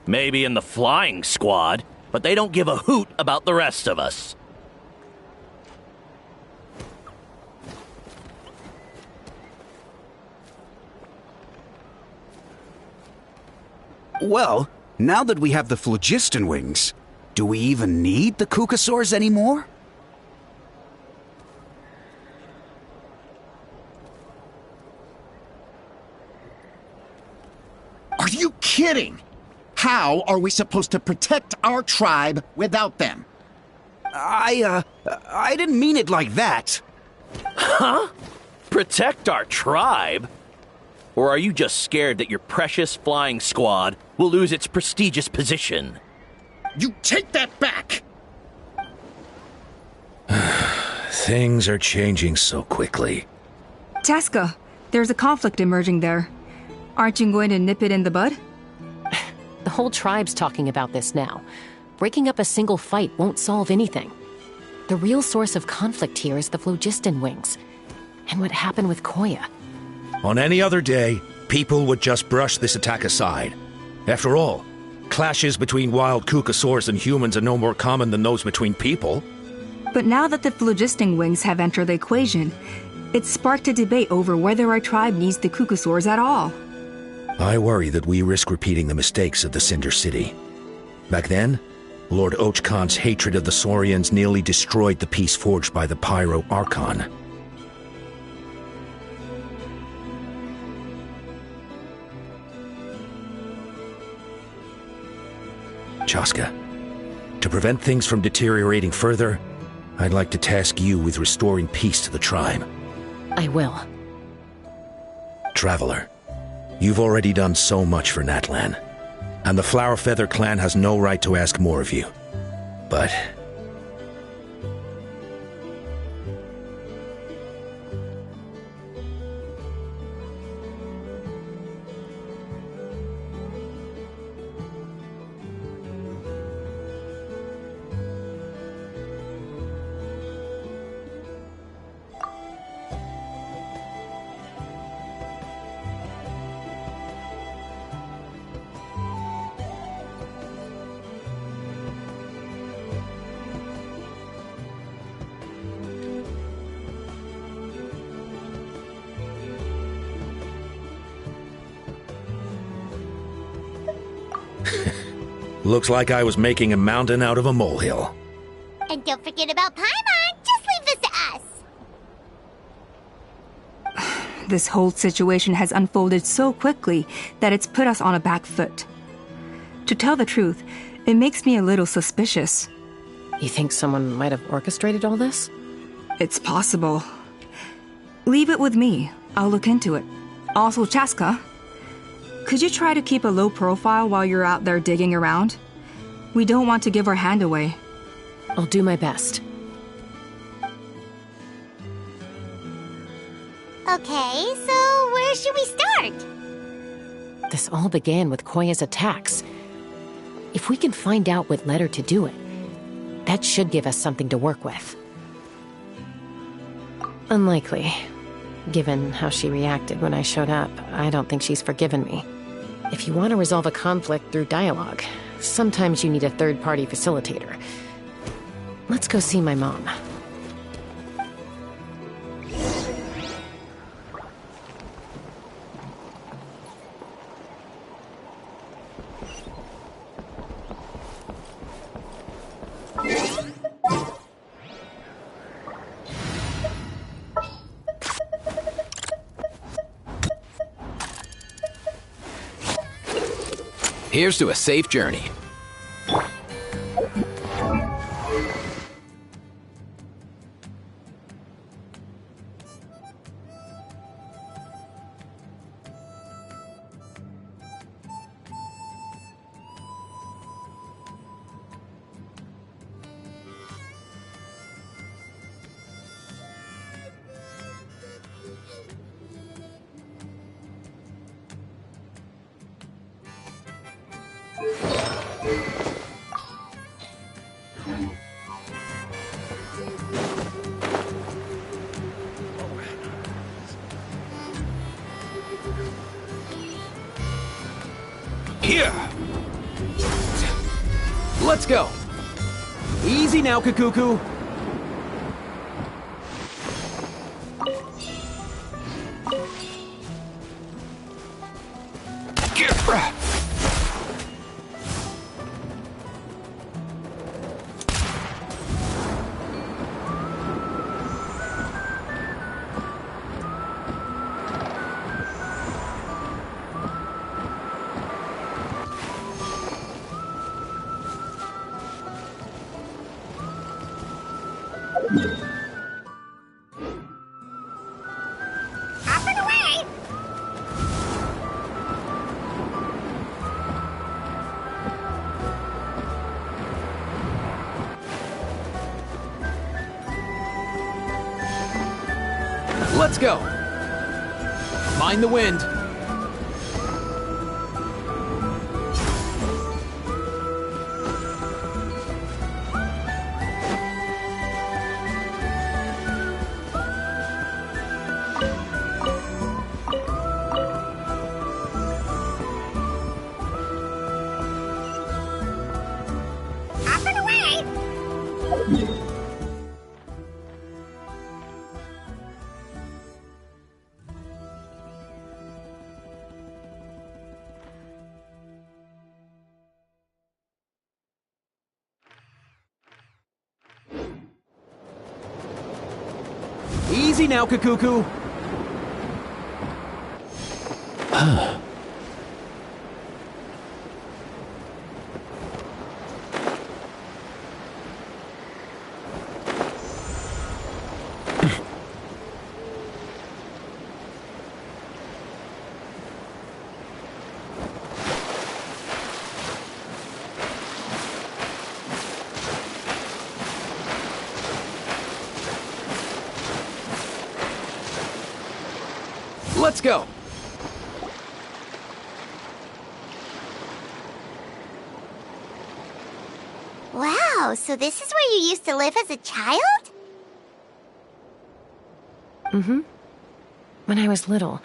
Maybe in the flying squad, but they don't give a hoot about the rest of us. Well, now that we have the phlogiston wings, do we even need the Kukasaurs anymore? Are you kidding? How are we supposed to protect our tribe without them? I didn't mean it like that. Huh? Protect our tribe? Or are you just scared that your precious flying squad will lose its prestigious position? You take that back! Things are changing so quickly. Chaska, there's a conflict emerging there. Aren't you going to nip it in the bud? The whole tribe's talking about this now. Breaking up a single fight won't solve anything. The real source of conflict here is the phlogiston wings. And what happened with Koya. On any other day, people would just brush this attack aside. After all, clashes between wild Kukasaurs and humans are no more common than those between people. But now that the phlogiston wings have entered the equation, it's sparked a debate over whether our tribe needs the Kukasaurs at all. I worry that we risk repeating the mistakes of the Cinder City. Back then, Lord Ochkan's hatred of the Saurians nearly destroyed the peace forged by the Pyro Archon. Chaska, to prevent things from deteriorating further, I'd like to task you with restoring peace to the tribe. I will. Traveler, you've already done so much for Natlan, and the Flower Feather clan has no right to ask more of you. But looks like I was making a mountain out of a molehill. And don't forget about Paimon. Just leave this to us. This whole situation has unfolded so quickly that it's put us on a back foot. To tell the truth, it makes me a little suspicious. You think someone might have orchestrated all this? It's possible. Leave it with me. I'll look into it. Also, Chaska, could you try to keep a low profile while you're out there digging around? We don't want to give our hand away. I'll do my best. Okay, so where should we start? This all began with Koya's attacks. If we can find out what led her to do it, that should give us something to work with. Unlikely. Given how she reacted when I showed up, I don't think she's forgiven me. If you want to resolve a conflict through dialogue, sometimes you need a third-party facilitator. Let's go see my mom. Here's to a safe journey. Here! Let's go. Easy now, Kakuku. Up and away! Let's go. Mind the wind. Up and away! Easy now, Kakuku. Let's go. Wow, so this is where you used to live as a child? Mm-hmm. When I was little,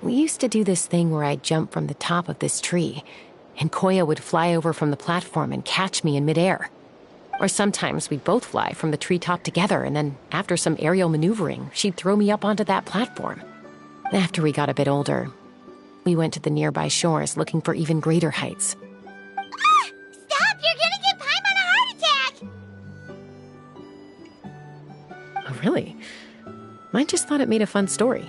we used to do this thing where I'd jump from the top of this tree, and Koya would fly over from the platform and catch me in midair. Or sometimes we'd both fly from the treetop together, and then after some aerial maneuvering, she'd throw me up onto that platform. After we got a bit older, we went to the nearby shores looking for even greater heights. Ah! Stop! You're gonna give Paimon a heart attack! Oh, really? I just thought it made a fun story.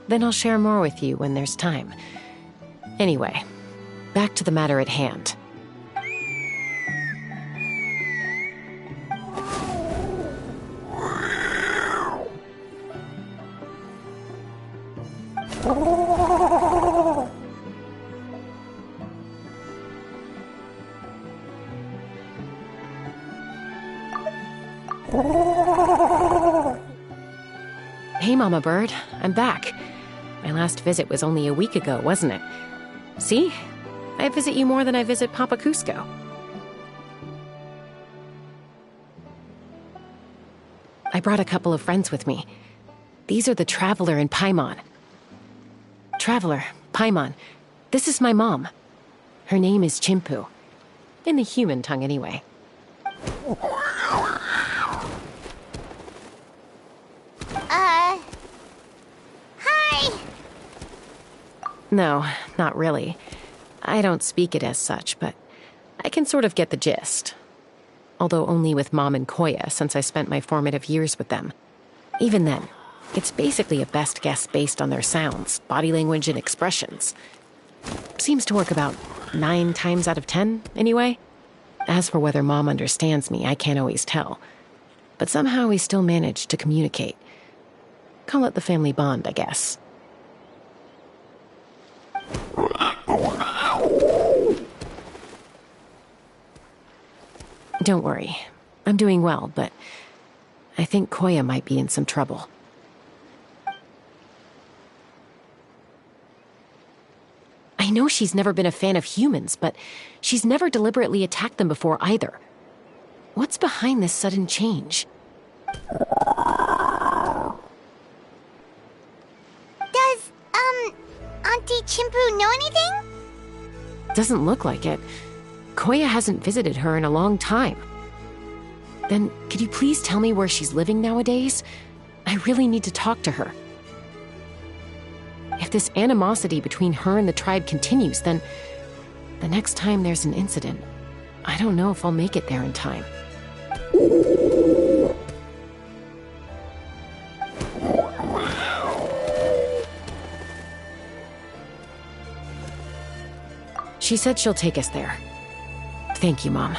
Then I'll share more with you when there's time. Anyway, back to the matter at hand. Hey, Mama Bird, I'm back. My last visit was only a week ago, wasn't it? See? I visit you more than I visit Papa Cusco. I brought a couple of friends with me. These are the Traveler and Paimon. Traveler, Paimon, this is my mom. Her name is Chimpu. In the human tongue, anyway. Hi! No, not really. I don't speak it as such, but I can sort of get the gist. Although only with Mom and Koya, since I spent my formative years with them. Even then, it's basically a best guess based on their sounds, body language, and expressions. Seems to work about 9 times out of 10, anyway. As for whether Mom understands me, I can't always tell. But somehow we still manage to communicate. Call it the family bond, I guess. Don't worry. I'm doing well, but I think Koya might be in some trouble. I know she's never been a fan of humans, but she's never deliberately attacked them before either. What's behind this sudden change? Does, Auntie Chimpu know anything? Doesn't look like it. Koya hasn't visited her in a long time. Then, could you please tell me where she's living nowadays? I really need to talk to her. If this animosity between her and the tribe continues, then the next time there's an incident, I don't know if I'll make it there in time. She said she'll take us there. Thank you, Mom.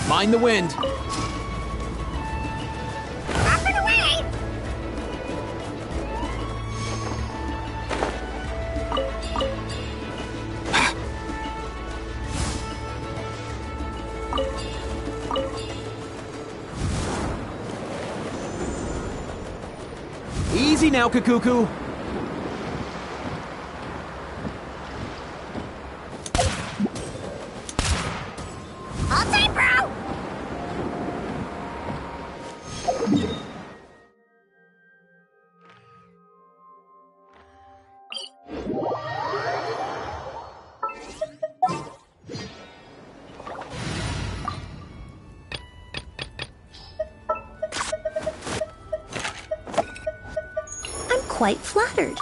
Mind the wind. Up and away! Easy now, Kakuku. All time, bro! I'm quite flattered.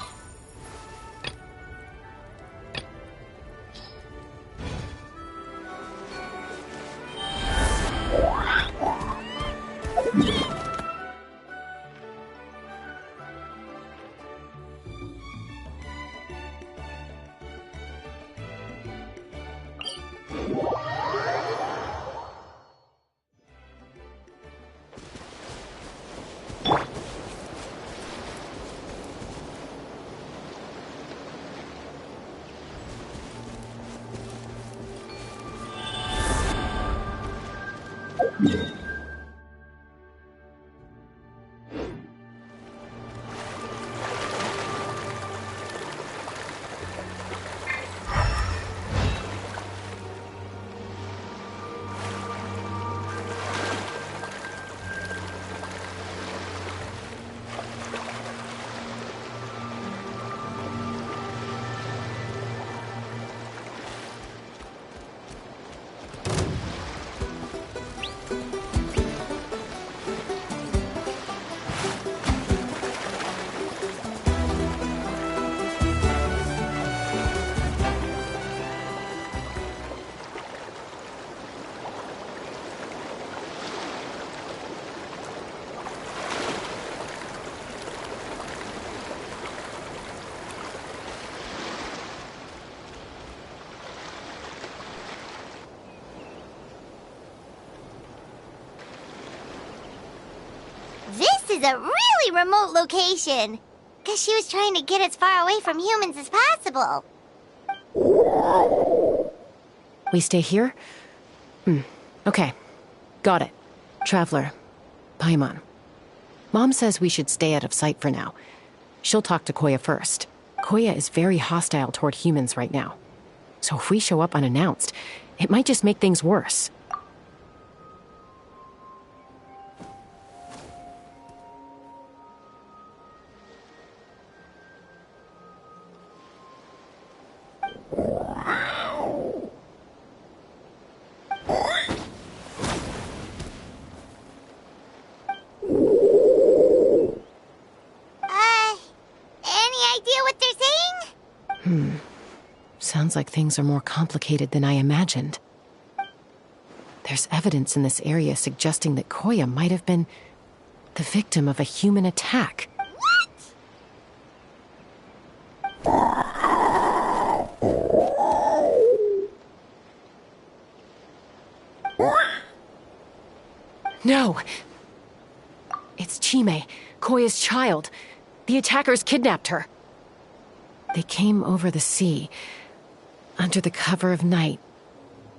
This is a really remote location. Guess she was trying to get as far away from humans as possible. We stay here? Okay. Got it. Traveler. Paimon. Mom says we should stay out of sight for now. She'll talk to Koya first. Koya is very hostile toward humans right now. So if we show up unannounced, it might just make things worse. Any idea what they're saying? Sounds like things are more complicated than I imagined. There's evidence in this area suggesting that Koya might have been the victim of a human attack. What? No. It's Chime, Koya's child. The attackers kidnapped her. They came over the sea, under the cover of night,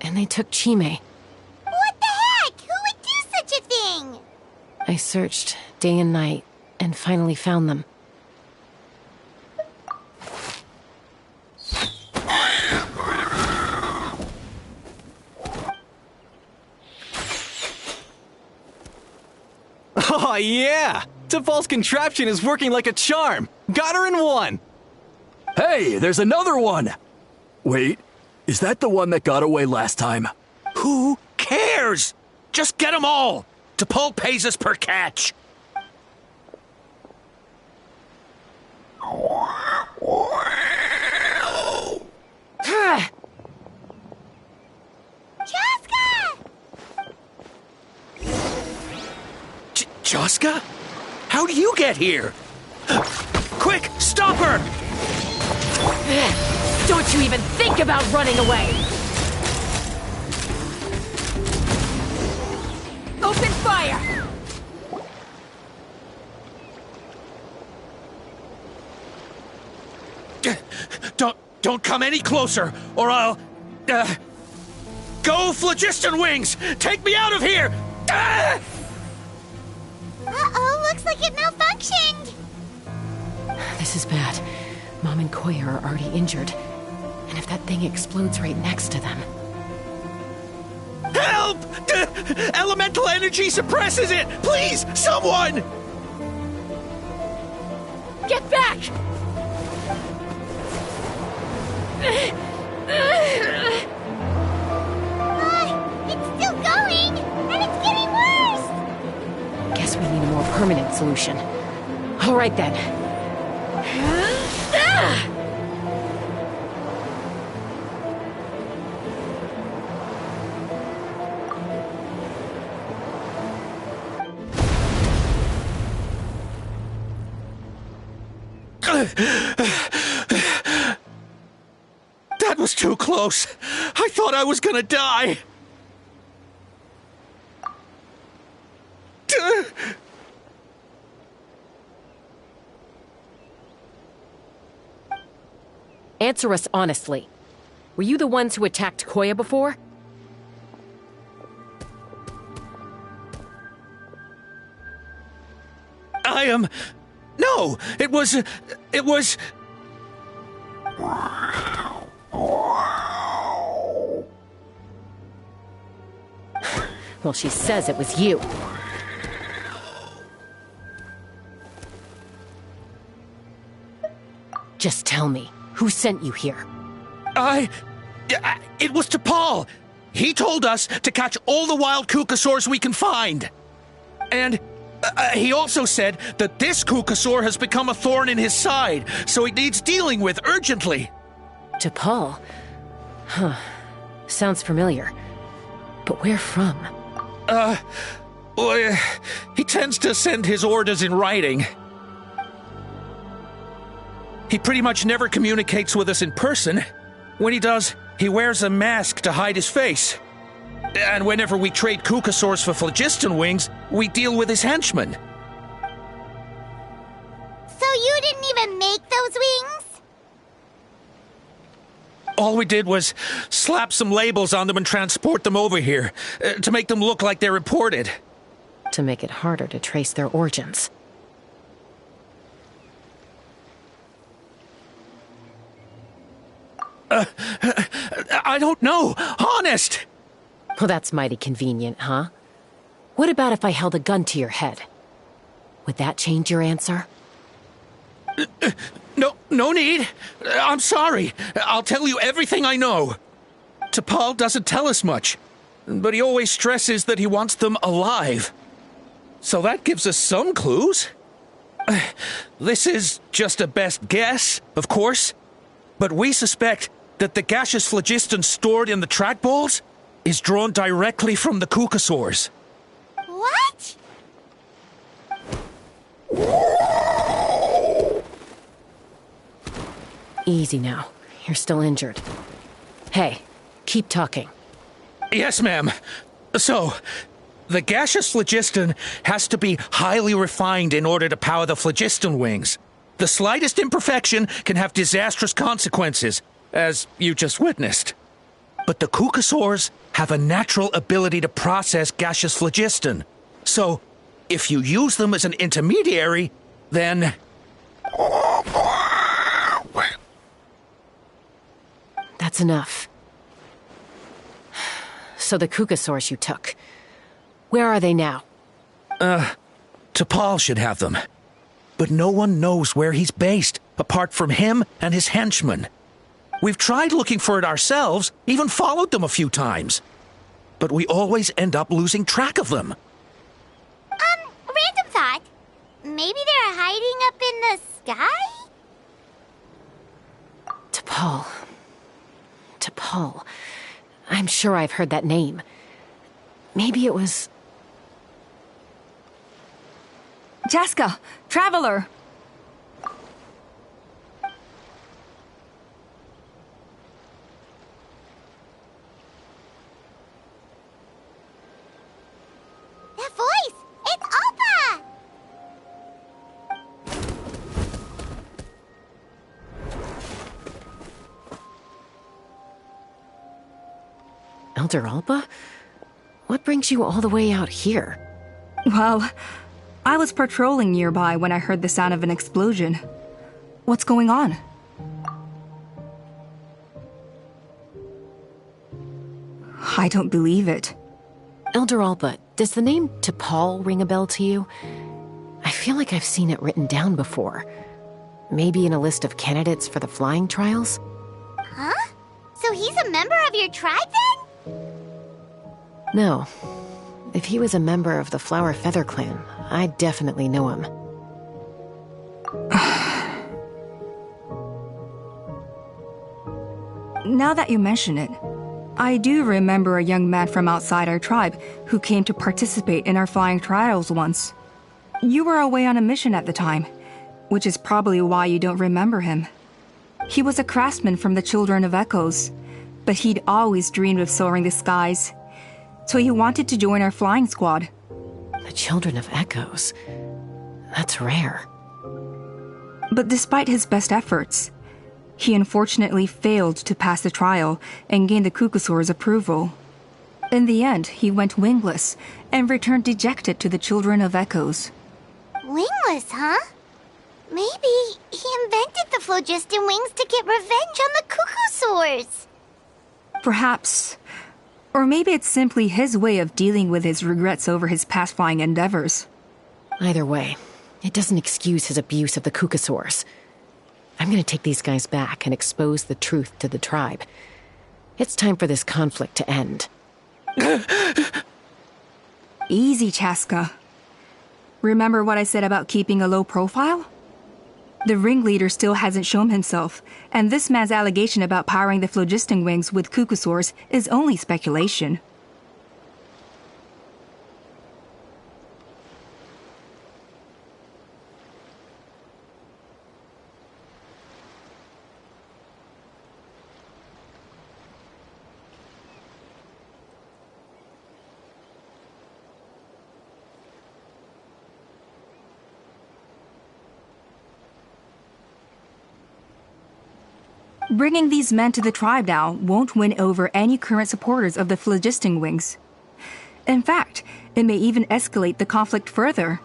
and they took Chime. What the heck? Who would do such a thing? I searched day and night, and finally found them. Oh, yeah! T'Pol's contraption is working like a charm! Got her in one! Hey, there's another one! Wait, is that the one that got away last time? Who cares? Just get them all. T'Pol pays us per catch. Joska? How do you get here? Quick, stop her! Don't you even think about running away! Open fire! Don't come any closer, or I'll... Go, Phlogiston Wings! Take me out of here! Uh-oh, looks like it malfunctioned. This is bad. Mom and Koya are already injured. And if that thing explodes right next to them... Help! Elemental energy suppresses it! Please, someone! Get back! It's still going, and it's getting worse. Guess we need a more permanent solution. All right then. That was too close. I thought I was gonna die. Answer us honestly. Were you the ones who attacked Koya before? I am... No, it was... Well, she says it was you. Just tell me, who sent you here? It was T'Pol. He told us to catch all the wild Kukasaurs we can find. And he also said that this Kukasaur has become a thorn in his side, so he needs dealing with urgently. T'Pol? Huh. Sounds familiar. But where from? Well, he tends to send his orders in writing. He pretty much never communicates with us in person. When he does, he wears a mask to hide his face. And whenever we trade Kukasaurs for Phlogiston Wings, we deal with his henchmen. So you didn't even make those wings? All we did was slap some labels on them and transport them over here, to make them look like they're imported. To make it harder to trace their origins. I don't know, honest! Well, that's mighty convenient, huh? What about if I held a gun to your head? Would that change your answer? No need. I'm sorry. I'll tell you everything I know. T'Pol doesn't tell us much, but he always stresses that he wants them alive. So that gives us some clues. This is just a best guess, of course, but we suspect that the gaseous phlogiston stored in the trackballs is drawn directly from the Kukasaurs. What? Easy now. You're still injured. Hey, keep talking. Yes, ma'am. So, The gaseous phlogiston has to be highly refined in order to power the phlogiston wings. The slightest imperfection can have disastrous consequences, as you just witnessed. But the Kukasaurs have a natural ability to process gaseous phlogiston. So, if you use them as an intermediary, then... That's enough. So the Kukasaurs you took, where are they now? T'Pol should have them. But no one knows where he's based, apart from him and his henchmen. We've tried looking for it ourselves, even followed them a few times. But we always end up losing track of them. Random thought. Maybe they're hiding up in the sky? T'Pol. T'Pol. I'm sure I've heard that name. Maybe it was... Chaska! Traveler! That voice! It's Oppa! Elder Alba? What brings you all the way out here? Well, I was patrolling nearby when I heard the sound of an explosion. What's going on? I don't believe it. Elder Alba, does the name T'Pol ring a bell to you? I feel like I've seen it written down before. Maybe in a list of candidates for the flying trials? Huh? So he's a member of your tribe then? No. If he was a member of the Flower Feather clan, I'd definitely know him. Now that you mention it, I do remember a young man from outside our tribe who came to participate in our flying trials once. You were away on a mission at the time, which is probably why you don't remember him. He was a craftsman from the Children of Echoes, but he'd always dreamed of soaring the skies, so he wanted to join our flying squad. The Children of Echoes? That's rare. But despite his best efforts, he unfortunately failed to pass the trial and gain the Kukasaur's approval. In the end, he went wingless and returned dejected to the Children of Echoes. Wingless, huh? Maybe he invented the phlogiston wings to get revenge on the Kukasaurs. Perhaps. Or maybe it's simply his way of dealing with his regrets over his past flying endeavors. Either way, it doesn't excuse his abuse of the Kukasaurs. I'm gonna take these guys back and expose the truth to the tribe. It's time for this conflict to end. Easy, Chaska. Remember what I said about keeping a low profile? The ringleader still hasn't shown himself, and this man's allegation about powering the phlogiston wings with Kukasaurs is only speculation. Bringing these men to the tribe now won't win over any current supporters of the phlogiston wings. In fact, it may even escalate the conflict further.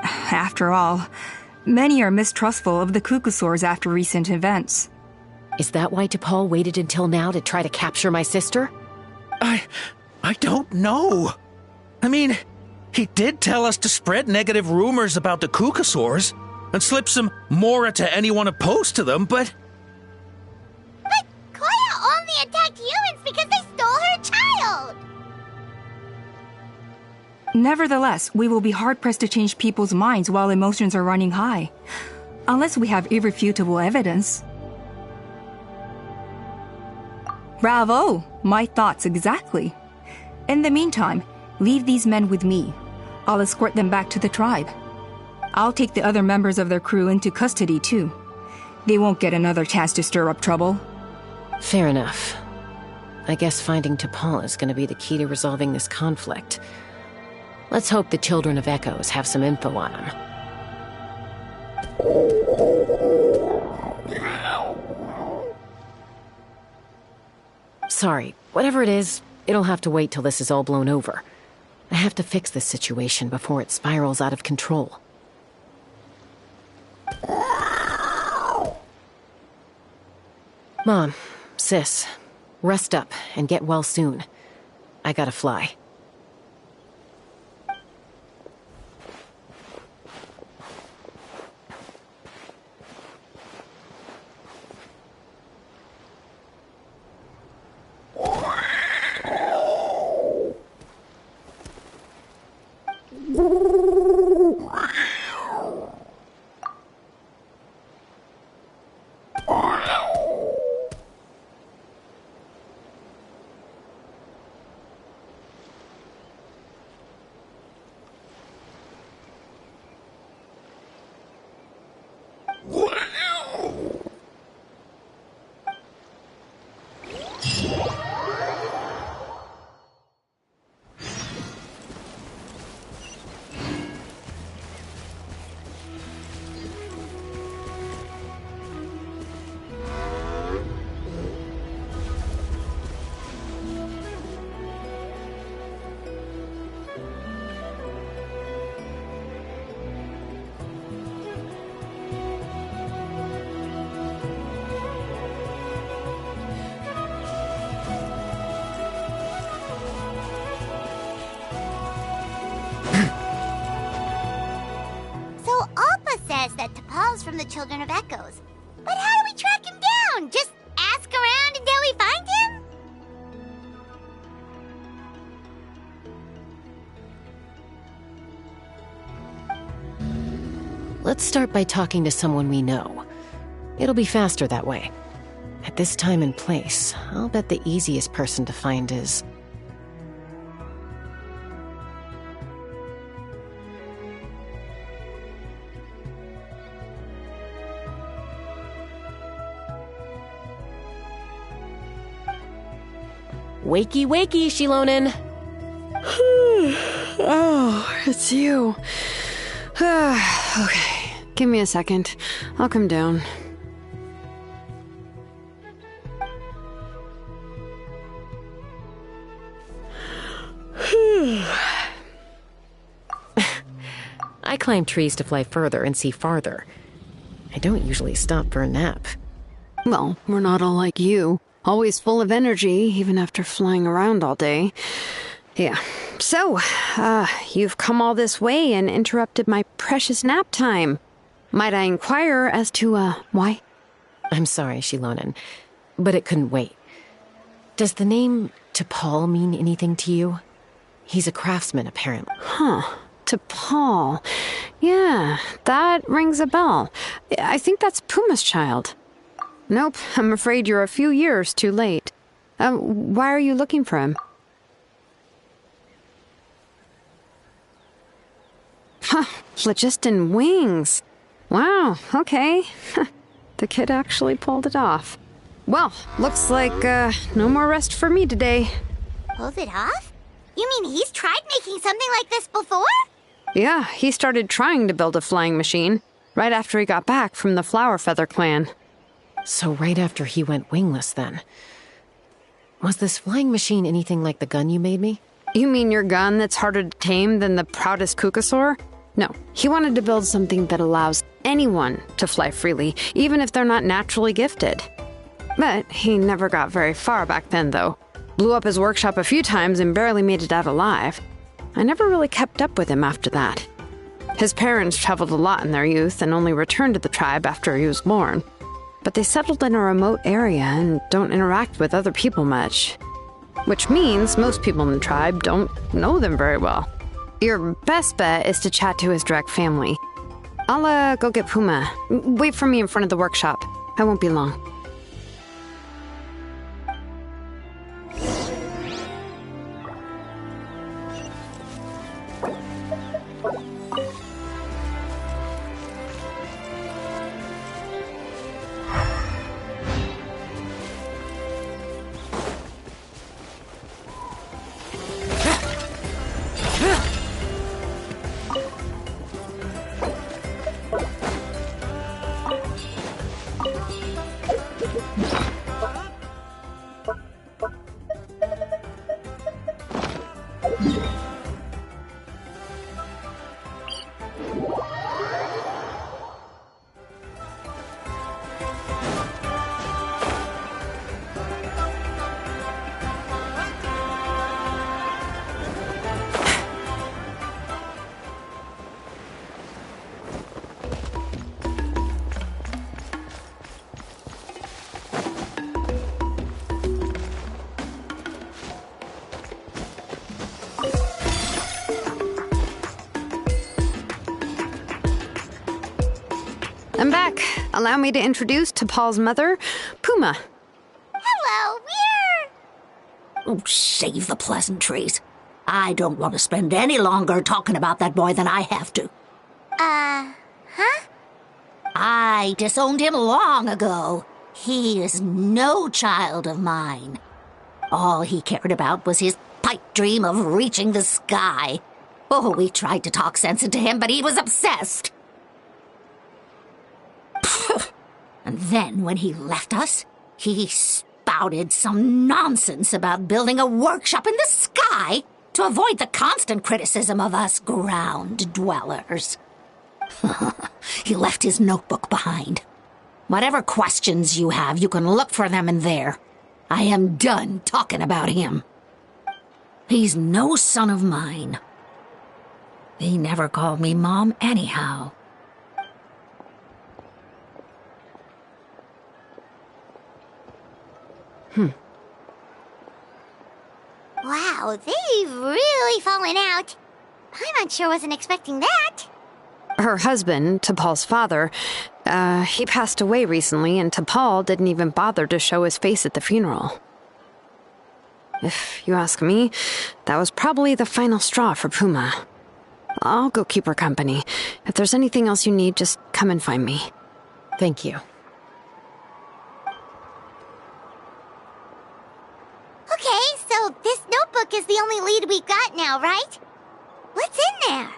After all, many are mistrustful of the Kukasaurs after recent events. Is that why T'Pol waited until now to try to capture my sister? I don't know. I mean, he did tell us to spread negative rumors about the Kukasaurs and slip some Mora to anyone opposed to them, but Koya only attacked humans because they stole her child! Nevertheless, we will be hard-pressed to change people's minds while emotions are running high. Unless we have irrefutable evidence. Bravo! My thoughts exactly. In the meantime, leave these men with me. I'll escort them back to the tribe. I'll take the other members of their crew into custody too. They won't get another chance to stir up trouble. Fair enough. I guess finding T'Pol is going to be the key to resolving this conflict. Let's hope the Children of Echoes have some info on him. Sorry, whatever it is, it'll have to wait till this is all blown over. I have to fix this situation before it spirals out of control. Mom, Sis, rest up and get well soon. I gotta fly. That T'Pol's from the Children of Echoes. But how do we track him down? Just ask around until we find him? Let's start by talking to someone we know. It'll be faster that way. At this time and place, I'll bet the easiest person to find is... Wakey, wakey, Shilonen! Oh, it's you. Okay, give me a second. I'll come down. I climb trees to fly further and see farther. I don't usually stop for a nap. Well, we're not all like you. Always full of energy, even after flying around all day. Yeah. So, you've come all this way and interrupted my precious nap time. Might I inquire as to, why? I'm sorry, Shilonen, but it couldn't wait. Does the name T'Pol mean anything to you? He's a craftsman, apparently. Huh. T'Pol. Yeah, that rings a bell. I think that's Puma's child. Nope, I'm afraid you're a few years too late. Why are you looking for him? Huh, phlogiston wings. Wow, okay. The kid actually pulled it off. Well, looks like, no more rest for me today. Pulled it off? You mean he's tried making something like this before? Yeah, he started trying to build a flying machine right after he got back from the Flower Feather clan. So right after he went wingless, then. Was this flying machine anything like the gun you made me? You mean your gun that's harder to tame than the proudest Kukasaur? No, he wanted to build something that allows anyone to fly freely, even if they're not naturally gifted. But he never got very far back then, though. Blew up his workshop a few times and barely made it out alive. I never really kept up with him after that. His parents traveled a lot in their youth and only returned to the tribe after he was born. But they settled in a remote area and don't interact with other people much. Which means most people in the tribe don't know them very well. Your best bet is to chat to his direct family. I'll, go get Puma. Wait for me in front of the workshop. I won't be long. I'm back. Allow me to introduce to Paul's mother, Puma. Hello, we're... Oh, save the pleasantries. I don't want to spend any longer talking about that boy than I have to. Huh? I disowned him long ago. He is no child of mine. All he cared about was his pipe dream of reaching the sky. Oh, we tried to talk sense into him, but he was obsessed. And then, when he left us, he spouted some nonsense about building a workshop in the sky to avoid the constant criticism of us ground dwellers. He left his notebook behind. Whatever questions you have, you can look for them in there. I am done talking about him. He's no son of mine. He never called me Mom anyhow. Wow, they've really fallen out. I'm sure wasn't expecting that. Her husband, T'Pol's father, he passed away recently, and T'Pol didn't even bother to show his face at the funeral. If you ask me, that was probably the final straw for Puma. I'll go keep her company. If there's anything else you need, just come and find me. Thank you. Okay, so this notebook is the only lead we got now, right? What's in there?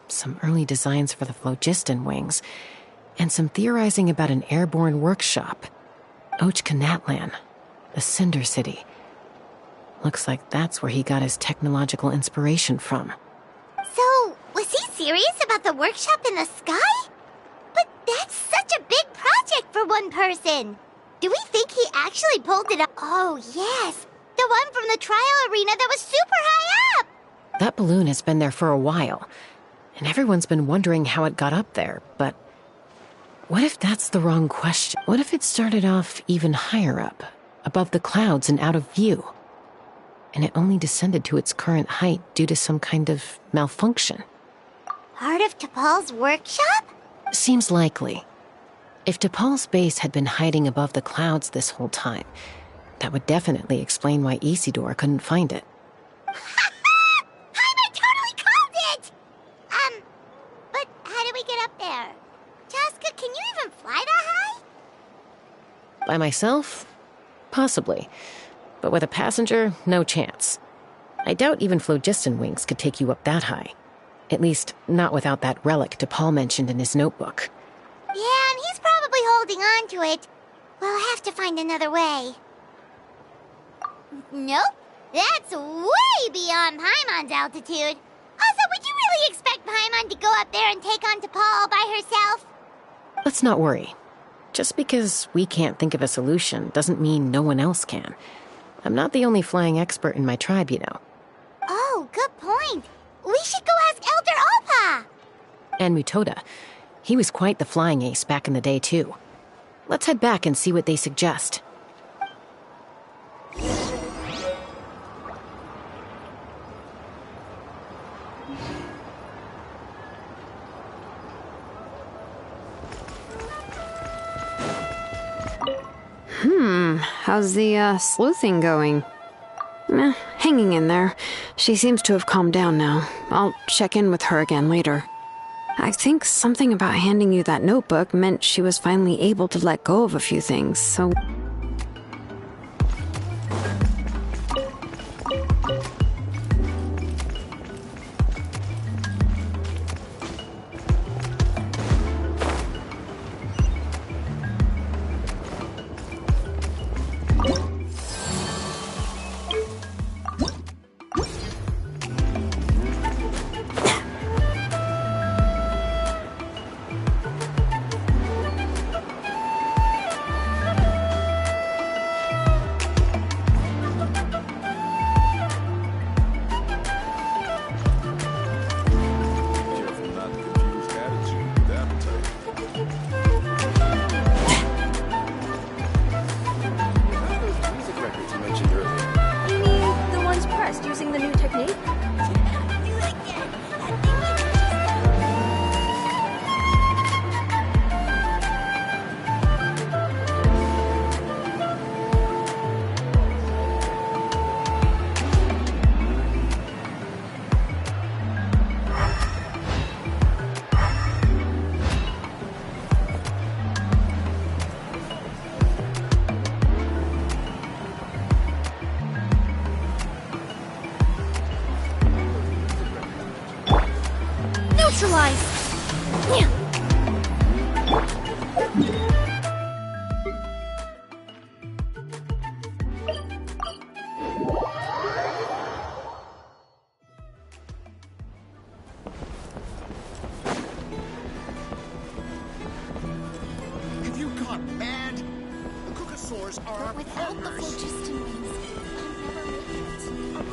Some early designs for the phlogiston wings, and some theorizing about an airborne workshop. Ochkanatlan, the Cinder City. Looks like that's where he got his technological inspiration from. So, was he serious about the workshop in the sky? But that's such a big project for one person. Do we think he actually pulled it up? Oh, yes. The one from the trial arena that was super high up. That balloon has been there for a while, and everyone's been wondering how it got up there, but what if that's the wrong question? What if it started off even higher up, above the clouds and out of view, and it only descended to its current height due to some kind of malfunction? Part of T'Pol's workshop? Seems likely. If T'Pol's base had been hiding above the clouds this whole time, that would definitely explain why Isidore couldn't find it. I totally called it! But how do we get up there? Chaska, can you even fly that high? By myself? Possibly. But with a passenger, no chance. I doubt even phlogiston wings could take you up that high. At least, not without that relic T'Pol mentioned in his notebook. Yeah, and he's probably holding on to it. We'll have to find another way. Nope. That's way beyond Paimon's altitude. Also, would you really expect Paimon to go up there and take on T'Pol by herself? Let's not worry. Just because we can't think of a solution doesn't mean no one else can. I'm not the only flying expert in my tribe, you know. Oh, good point. We should go ask Elder Opa. And Mutoda. He was quite the flying ace back in the day, too. Let's head back and see what they suggest. How's the sleuthing going? Hanging in there. She seems to have calmed down now. I'll check in with her again later. I think something about handing you that notebook meant she was finally able to let go of a few things, so... Using the new technique? Neutralize! Have you gone mad? The Kukasaurs are our Without the partners. phlogiston wings, I'd never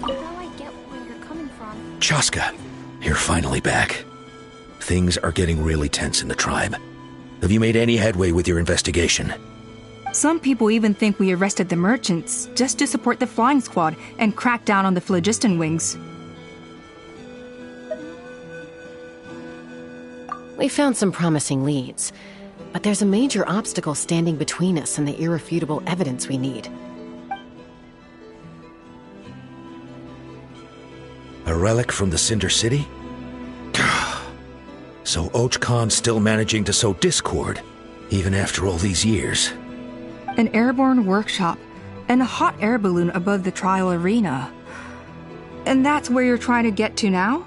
make it. Now I get where you're coming from. Chaska, you're finally back. Things are getting really tense in the tribe. Have you made any headway with your investigation? Some people even think we arrested the merchants just to support the flying squad and crack down on the phlogiston wings. We found some promising leads, but there's a major obstacle standing between us and the irrefutable evidence we need. A relic from the Cinder City? So Och Khan's still managing to sow discord, even after all these years. An airborne workshop and a hot air balloon above the trial arena. And that's where you're trying to get to now?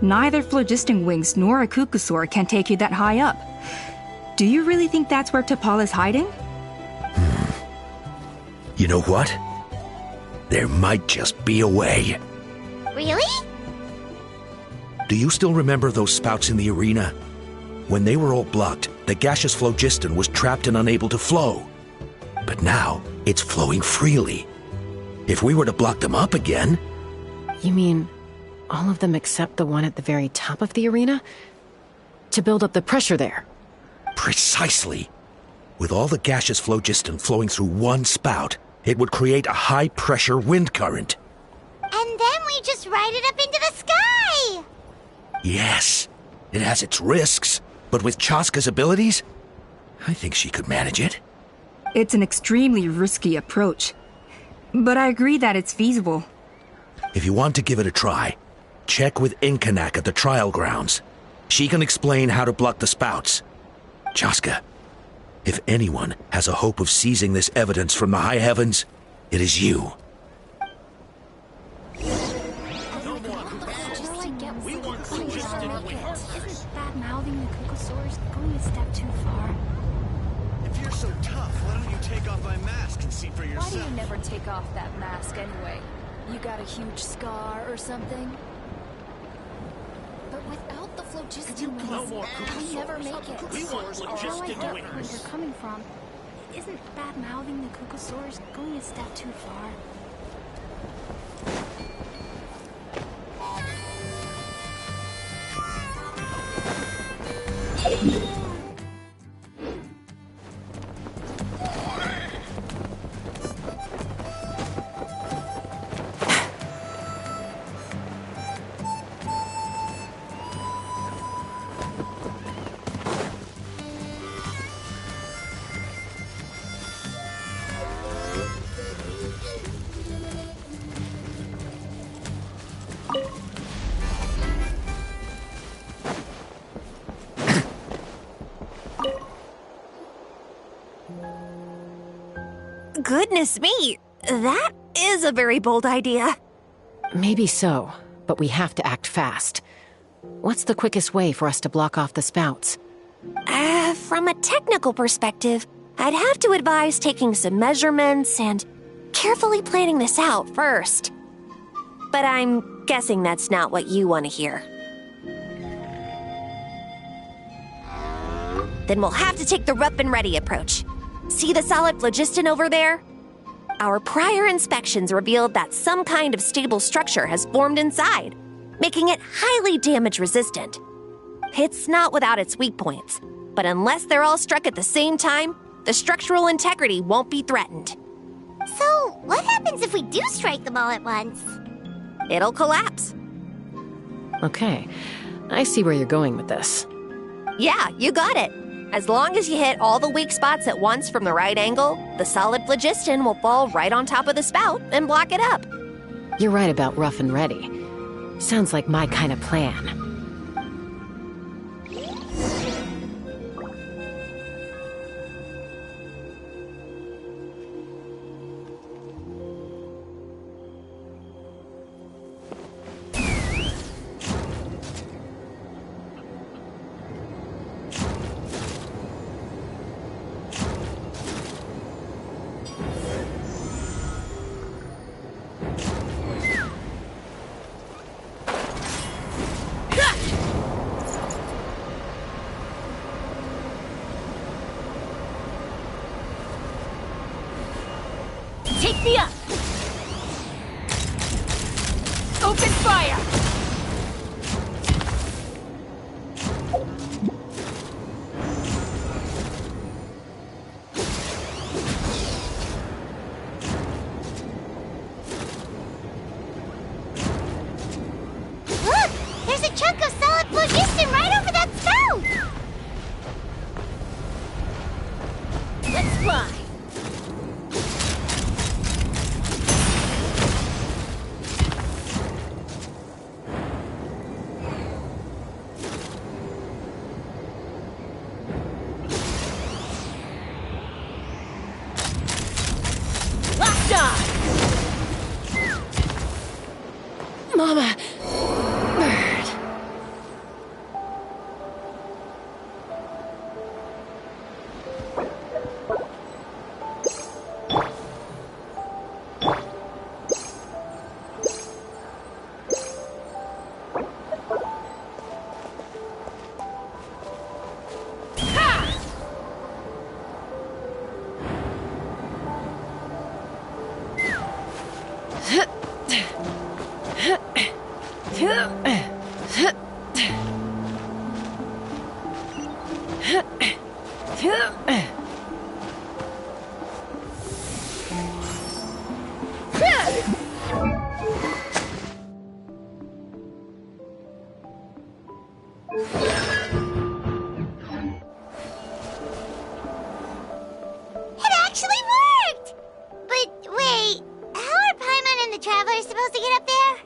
Neither phlogiston wings nor a Kukasaur can take you that high up. Do you really think that's where T'Pol is hiding? You know what? There might just be a way. Really? Do you still remember those spouts in the arena? When they were all blocked, the gaseous phlogiston was trapped and unable to flow. But now, it's flowing freely. If we were to block them up again... You mean all of them except the one at the very top of the arena? To build up the pressure there? Precisely. With all the gaseous phlogiston flowing through one spout, it would create a high-pressure wind current. And then we just ride it up into the sky! Yes, it has its risks, but with Chaska's abilities, I think she could manage it. It's an extremely risky approach, but I agree that it's feasible. If you want to give it a try, check with Inkanak at the trial grounds. She can explain how to block the spouts. Chaska, if anyone has a hope of seizing this evidence from the high heavens, it is you. Bad-mouthing the Kukasaurs going a step too far. If you're so tough, why don't you take off my mask and see for yourself? Why do you never take off that mask anyway? You got a huge scar or something? But without the phlogiston wings, I'll never make it. Now I get where you're coming from. Isn't bad-mouthing the Kukasaurs going a step too far? Goodness me, that is a very bold idea. Maybe so, but we have to act fast. What's the quickest way for us to block off the spouts? From a technical perspective, I'd have to advise taking some measurements and carefully planning this out first. But I'm guessing that's not what you want to hear. Then we'll have to take the rough and ready approach. See the solid phlogiston over there? Our prior inspections revealed that some kind of stable structure has formed inside, making it highly damage resistant. It's not without its weak points, but unless they're all struck at the same time, the structural integrity won't be threatened. So, what happens if we do strike them all at once? It'll collapse. Okay, I see where you're going with this. Yeah, you got it. As long as you hit all the weak spots at once from the right angle, the solid phlogiston will fall right on top of the spout and block it up. You're right about rough and ready. Sounds like my kind of plan. Take me up! Open fire! Look! There's a chunk of solid phlogiston right over that spout! Let's fly! Mama! Bird. It actually worked! But wait, how are Paimon and the Traveler supposed to get up there?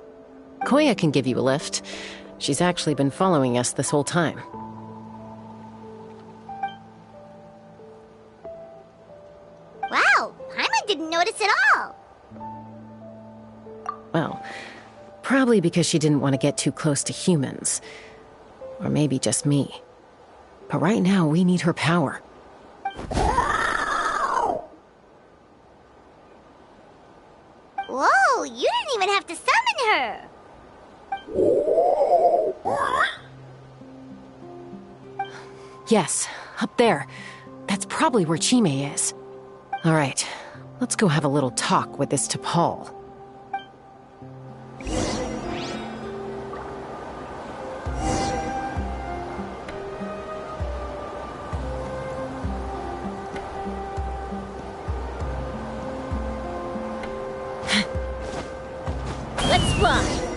Koya can give you a lift. She's actually been following us this whole time. Wow, Paimon didn't notice at all. Well, probably because she didn't want to get too close to humans. Or maybe just me. But right now, we need her power. Whoa, you didn't even have to summon her! Yes, up there. That's probably where Chime is. All right, let's go have a little talk with this T'Pol. fine.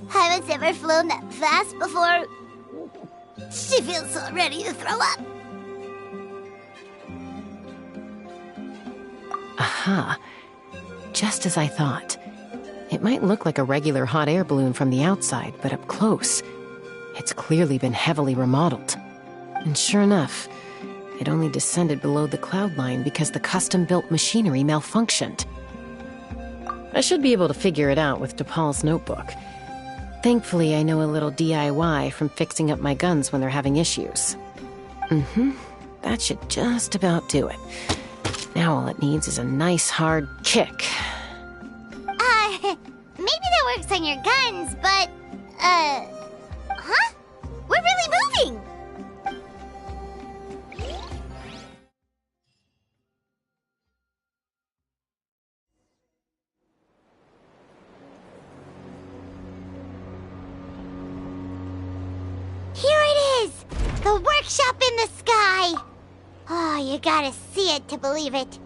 Haven't ever flown that fast before. She feels so ready to throw up. Aha. Just as I thought. It might look like a regular hot air balloon from the outside, but up close, it's clearly been heavily remodeled. And sure enough, it only descended below the cloud line because the custom-built machinery malfunctioned. I should be able to figure it out with DePaul's notebook. Thankfully, I know a little DIY from fixing up my guns when they're having issues. That should just about do it. Now all it needs is a nice hard kick. Maybe that works on your guns, but, huh? We're really moving! Here it is! The workshop in the sky! Oh, you gotta see it to believe it.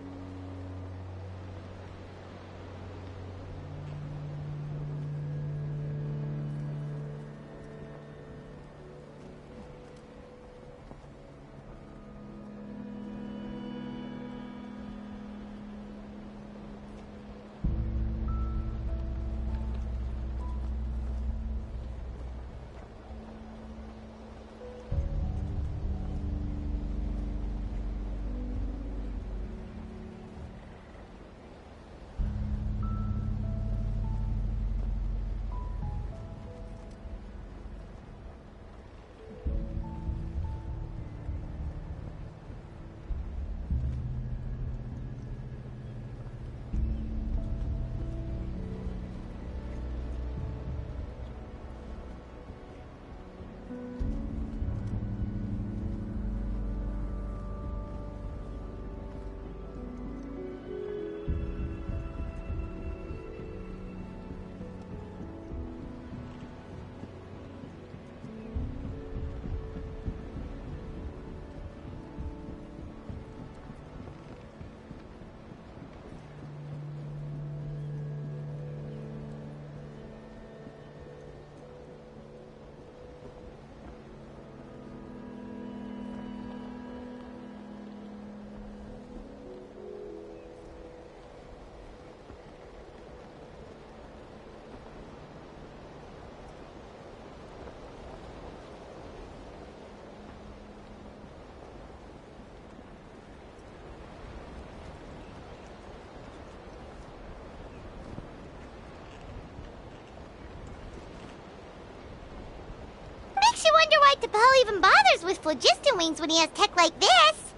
Makes you wonder why DePaul even bothers with phlogiston wings when he has tech like this.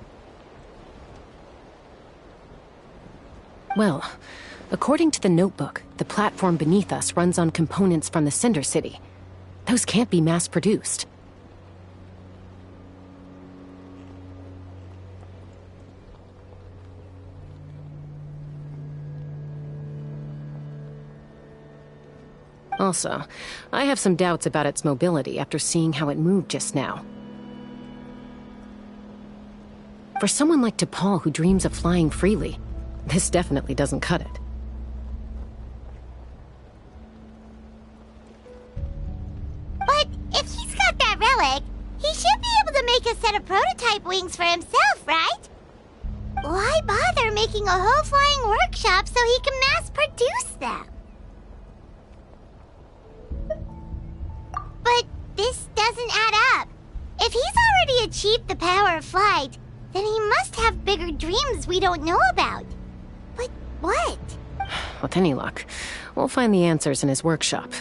Well, according to the notebook, the platform beneath us runs on components from the Cinder City. Those can't be mass-produced. Also, I have some doubts about its mobility after seeing how it moved just now. For someone like DePaul who dreams of flying freely, this definitely doesn't cut it. But if he's got that relic, he should be able to make a set of prototype wings for himself, right? Why bother making a whole flying workshop so he can mass-produce them? But this doesn't add up. If he's already achieved the power of flight, then he must have bigger dreams we don't know about. But what? With any luck, we'll find the answers in his workshop.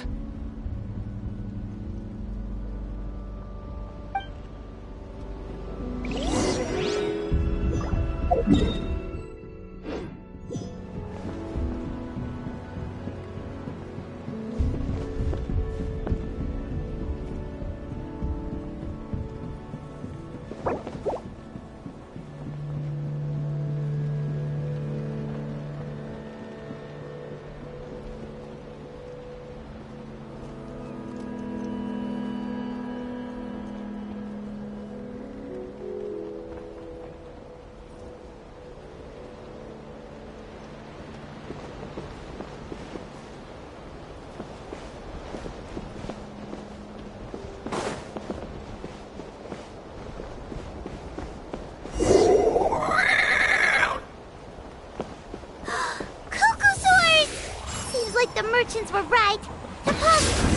inspections were right, the pulse...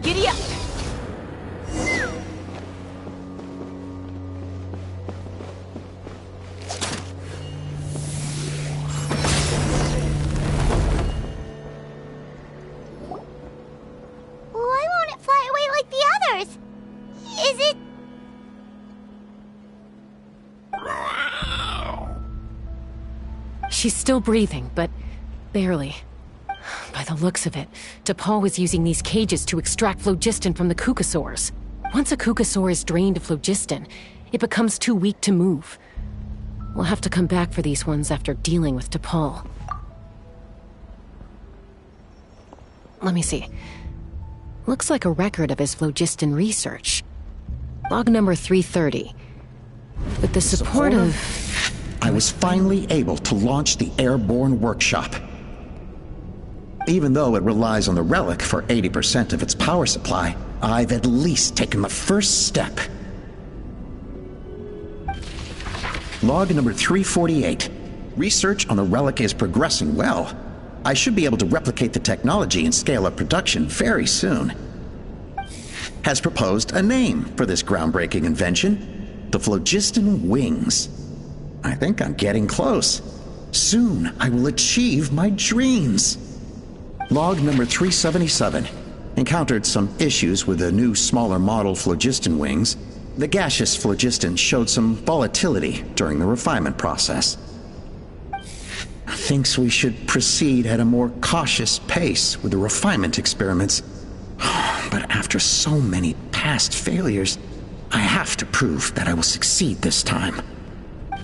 Giddy up! Why won't it fly away like the others? Is it... She's still breathing, but barely. By the looks of it, T'Pol was using these cages to extract phlogiston from the Kukasaurs. Once a Kukasaur is drained of phlogiston, it becomes too weak to move. We'll have to come back for these ones after dealing with T'Pol. Let me see. Looks like a record of his phlogiston research. Log number 330. With the support of... I was finally able to launch the airborne workshop. Even though it relies on the relic for 80% of its power supply, I've at least taken the first step. Log number 348. Research on the relic is progressing well. I should be able to replicate the technology and scale up production very soon. Has proposed a name for this groundbreaking invention: the Phlogiston Wings. I think I'm getting close. Soon I will achieve my dreams. Log number 377. Encountered some issues with the new smaller model phlogiston wings. The gaseous phlogiston showed some volatility during the refinement process. Thinks we should proceed at a more cautious pace with the refinement experiments. But after so many past failures, I have to prove that I will succeed this time.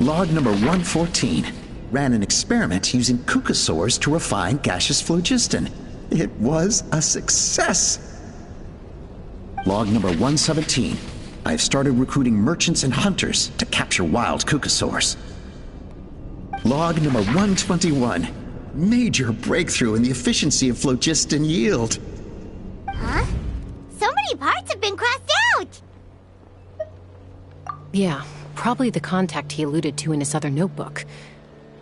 Log number 114. Ran an experiment using Kukasaurs to refine gaseous phlogiston. It was a success. Log number 117. I have started recruiting merchants and hunters to capture wild Kukasaurs. Log number 121. Major breakthrough in the efficiency of phlogiston yield. Huh? So many parts have been crossed out! Yeah, probably the contact he alluded to in his other notebook.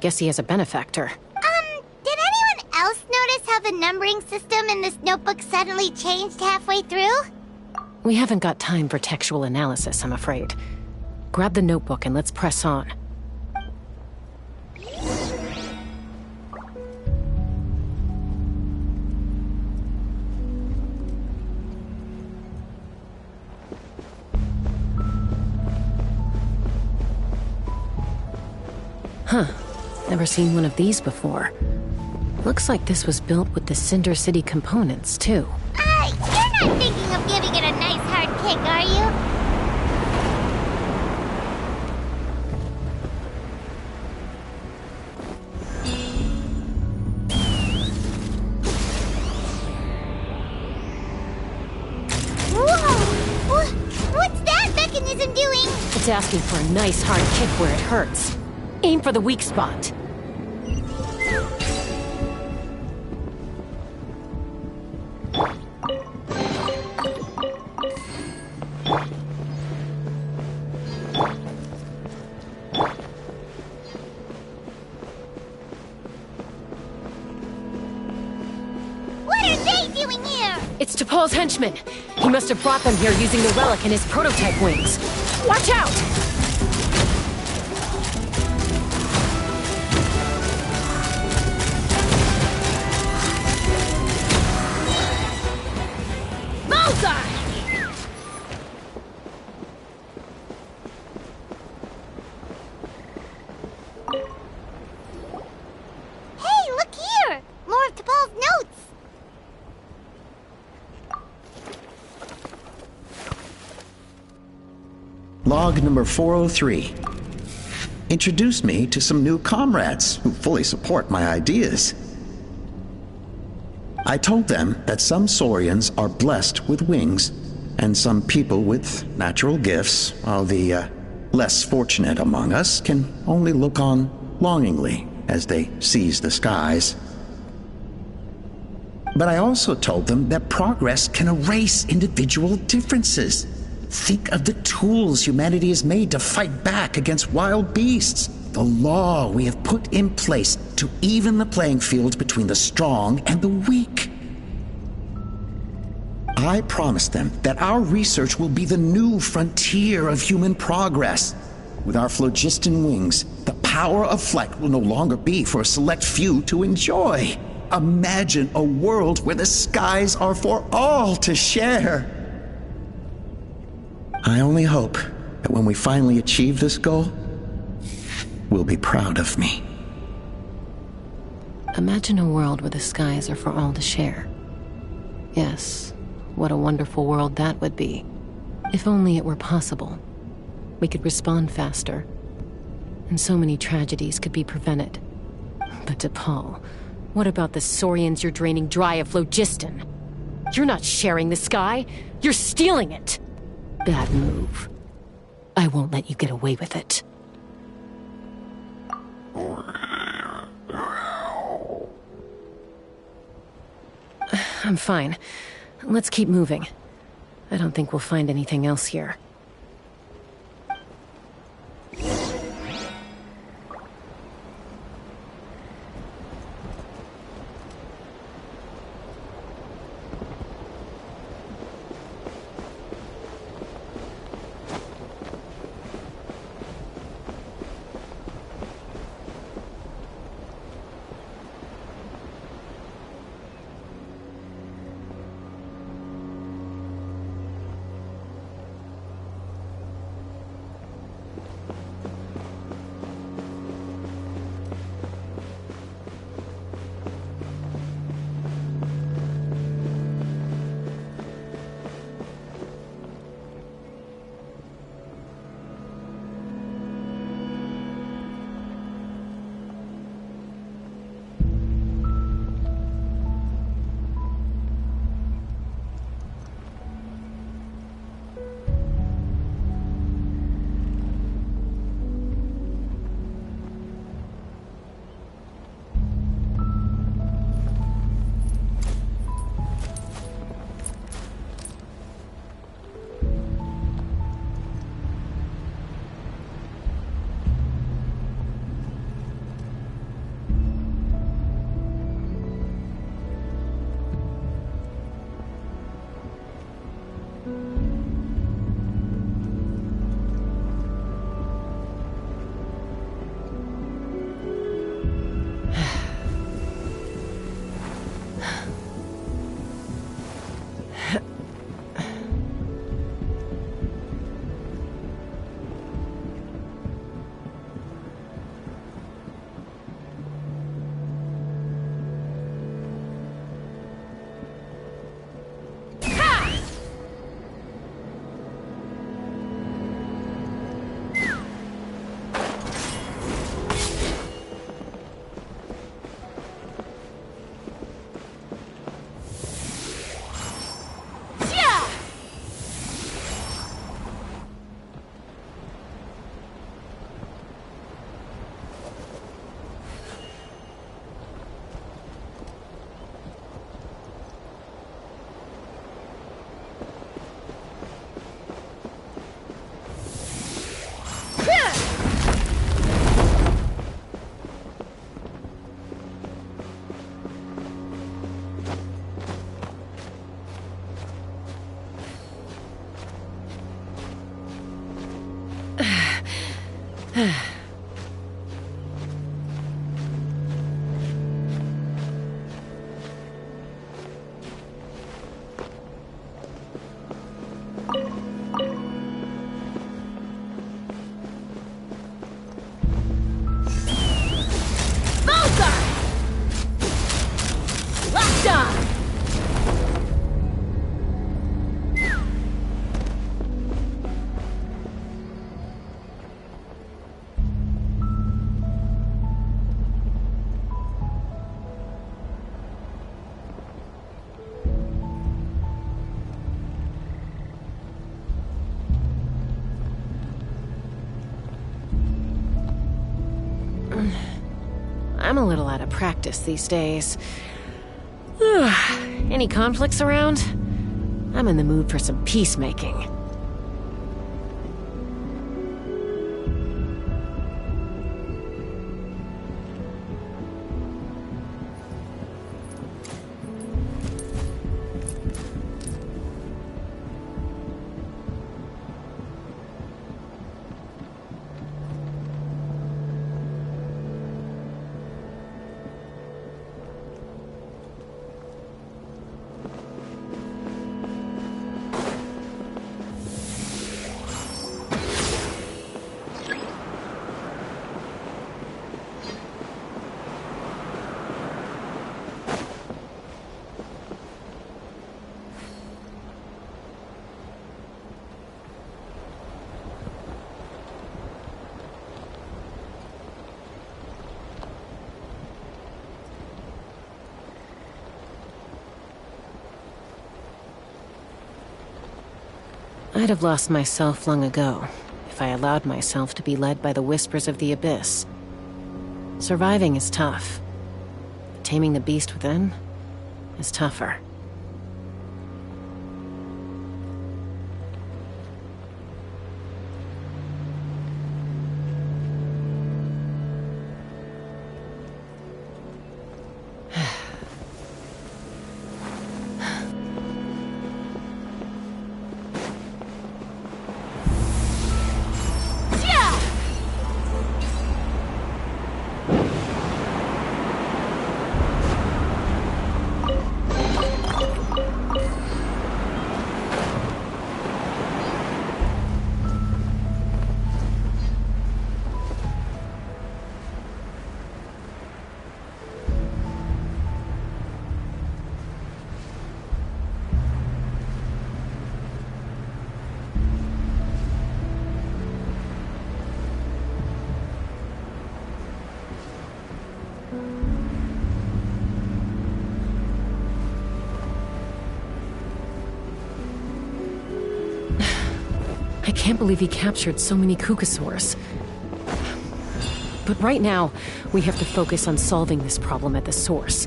Guess he has a benefactor. Did anyone else notice how the numbering system in this notebook suddenly changed halfway through? We haven't got time for textual analysis, I'm afraid. Grab the notebook and let's press on. Huh. Never seen one of these before. Looks like this was built with the Cinder City components, too. You're not thinking of giving it a nice hard kick, are you? Whoa! What's that mechanism doing? It's asking for a nice hard kick where it hurts. Aim for the weak spot. What are they doing here? It's T'Pol's henchmen. He must have brought them here using the relic in his prototype wings. Watch out! Hey, look here! More of T'Pol's notes! Log number 403. Introduced me to some new comrades who fully support my ideas. I told them that some Saurians are blessed with wings, and some people with natural gifts, while the less fortunate among us can only look on longingly as they seize the skies. But I also told them that progress can erase individual differences. Think of the tools humanity has made to fight back against wild beasts. The law we have put in place to even the playing field between the strong and the weak. I promised them that our research will be the new frontier of human progress. With our phlogiston wings, the power of flight will no longer be for a select few to enjoy. Imagine a world where the skies are for all to share. I only hope that when we finally achieve this goal, we'll be proud of me. Imagine a world where the skies are for all to share. Yes, what a wonderful world that would be. If only it were possible. We could respond faster, and so many tragedies could be prevented. But to Paul, what about the saurians you're draining dry of phlogiston? You're not sharing the sky, you're stealing it! Bad move. I won't let you get away with it. I'm fine. Let's keep moving. I don't think we'll find anything else here. I'm a little out of practice these days. Any conflicts around? I'm in the mood for some peacemaking. I'd have lost myself long ago if I allowed myself to be led by the whispers of the abyss. Surviving is tough. Taming the beast within is tougher. I can't believe he captured so many Kukasaurs. But right now, we have to focus on solving this problem at the source.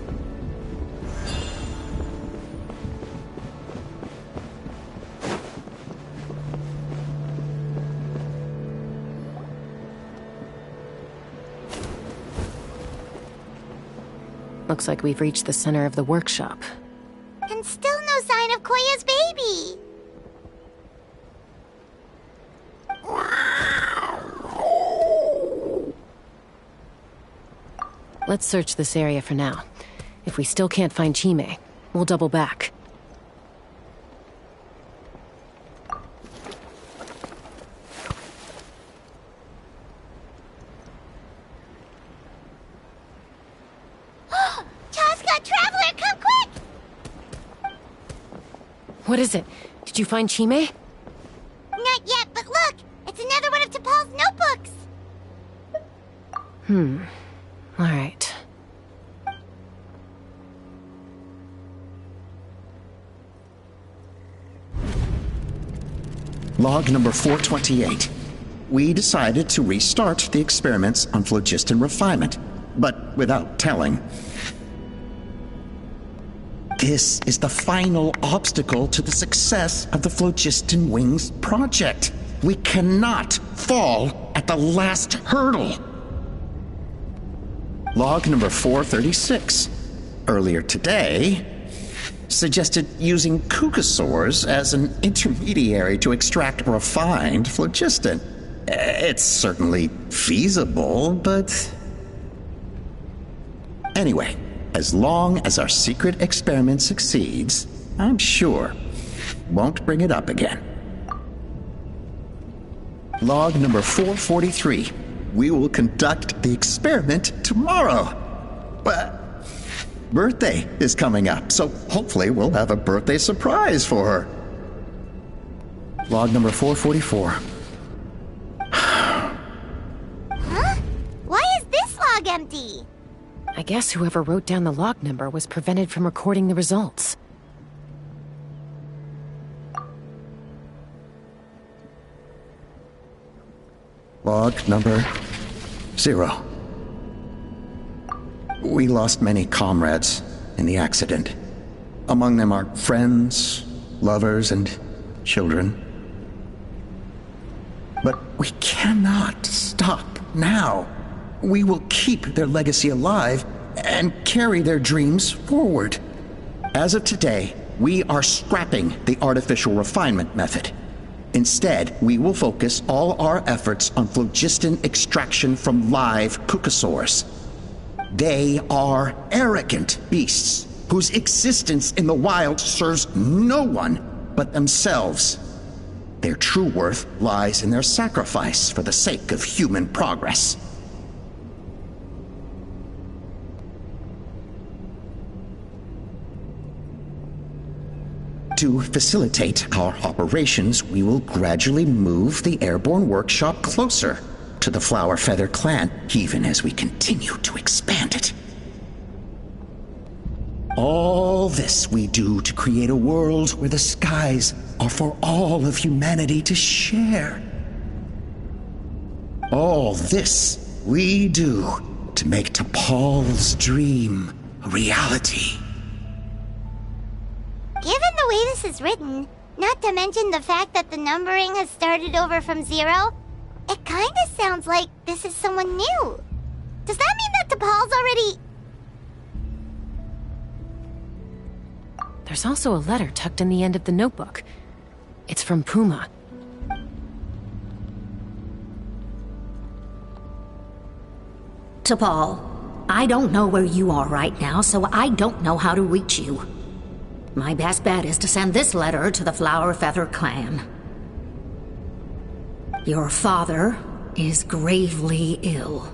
Looks like we've reached the center of the workshop. And still no sign of Koya's baby. Let's search this area for now. If we still can't find Chime, we'll double back. Chaska, Traveler, come quick! What is it? Did you find Chime? Not yet, but look! It's another one of T'Pol's notebooks! All right. Log number 428. We decided to restart the experiments on phlogiston refinement, but without telling. This is the final obstacle to the success of the Phlogiston Wings project. We cannot fall at the last hurdle. Log number 436. Earlier today, suggested using Kukasaurs as an intermediary to extract refined phlogiston. It's certainly feasible, but... Anyway, as long as our secret experiment succeeds, I'm sure won't bring it up again. Log number 443. We will conduct the experiment tomorrow. Birthday is coming up, so hopefully we'll have a birthday surprise for her. Log number 444. Huh? Why is this log empty? I guess whoever wrote down the log number was prevented from recording the results. Log number 0. We lost many comrades in the accident. Among them are friends, lovers, and children. But we cannot stop now. We will keep their legacy alive and carry their dreams forward. As of today, we are scrapping the artificial refinement method. Instead, we will focus all our efforts on phlogiston extraction from live kukasaurs. They are arrogant beasts whose existence in the wild serves no one but themselves. Their true worth lies in their sacrifice for the sake of human progress. To facilitate our operations, we will gradually move the airborne workshop closer to the Flower Feather clan, even as we continue to expand it. All this we do to create a world where the skies are for all of humanity to share. All this we do to make T'Pol's dream a reality. Given the way this is written, not to mention the fact that the numbering has started over from 0, it kinda sounds like this is someone new. Does that mean that T'Pol's already... There's also a letter tucked in the end of the notebook. It's from Puma. T'Pol, I don't know where you are right now, so I don't know how to reach you. My best bet is to send this letter to the Flower Feather clan. Your father is gravely ill.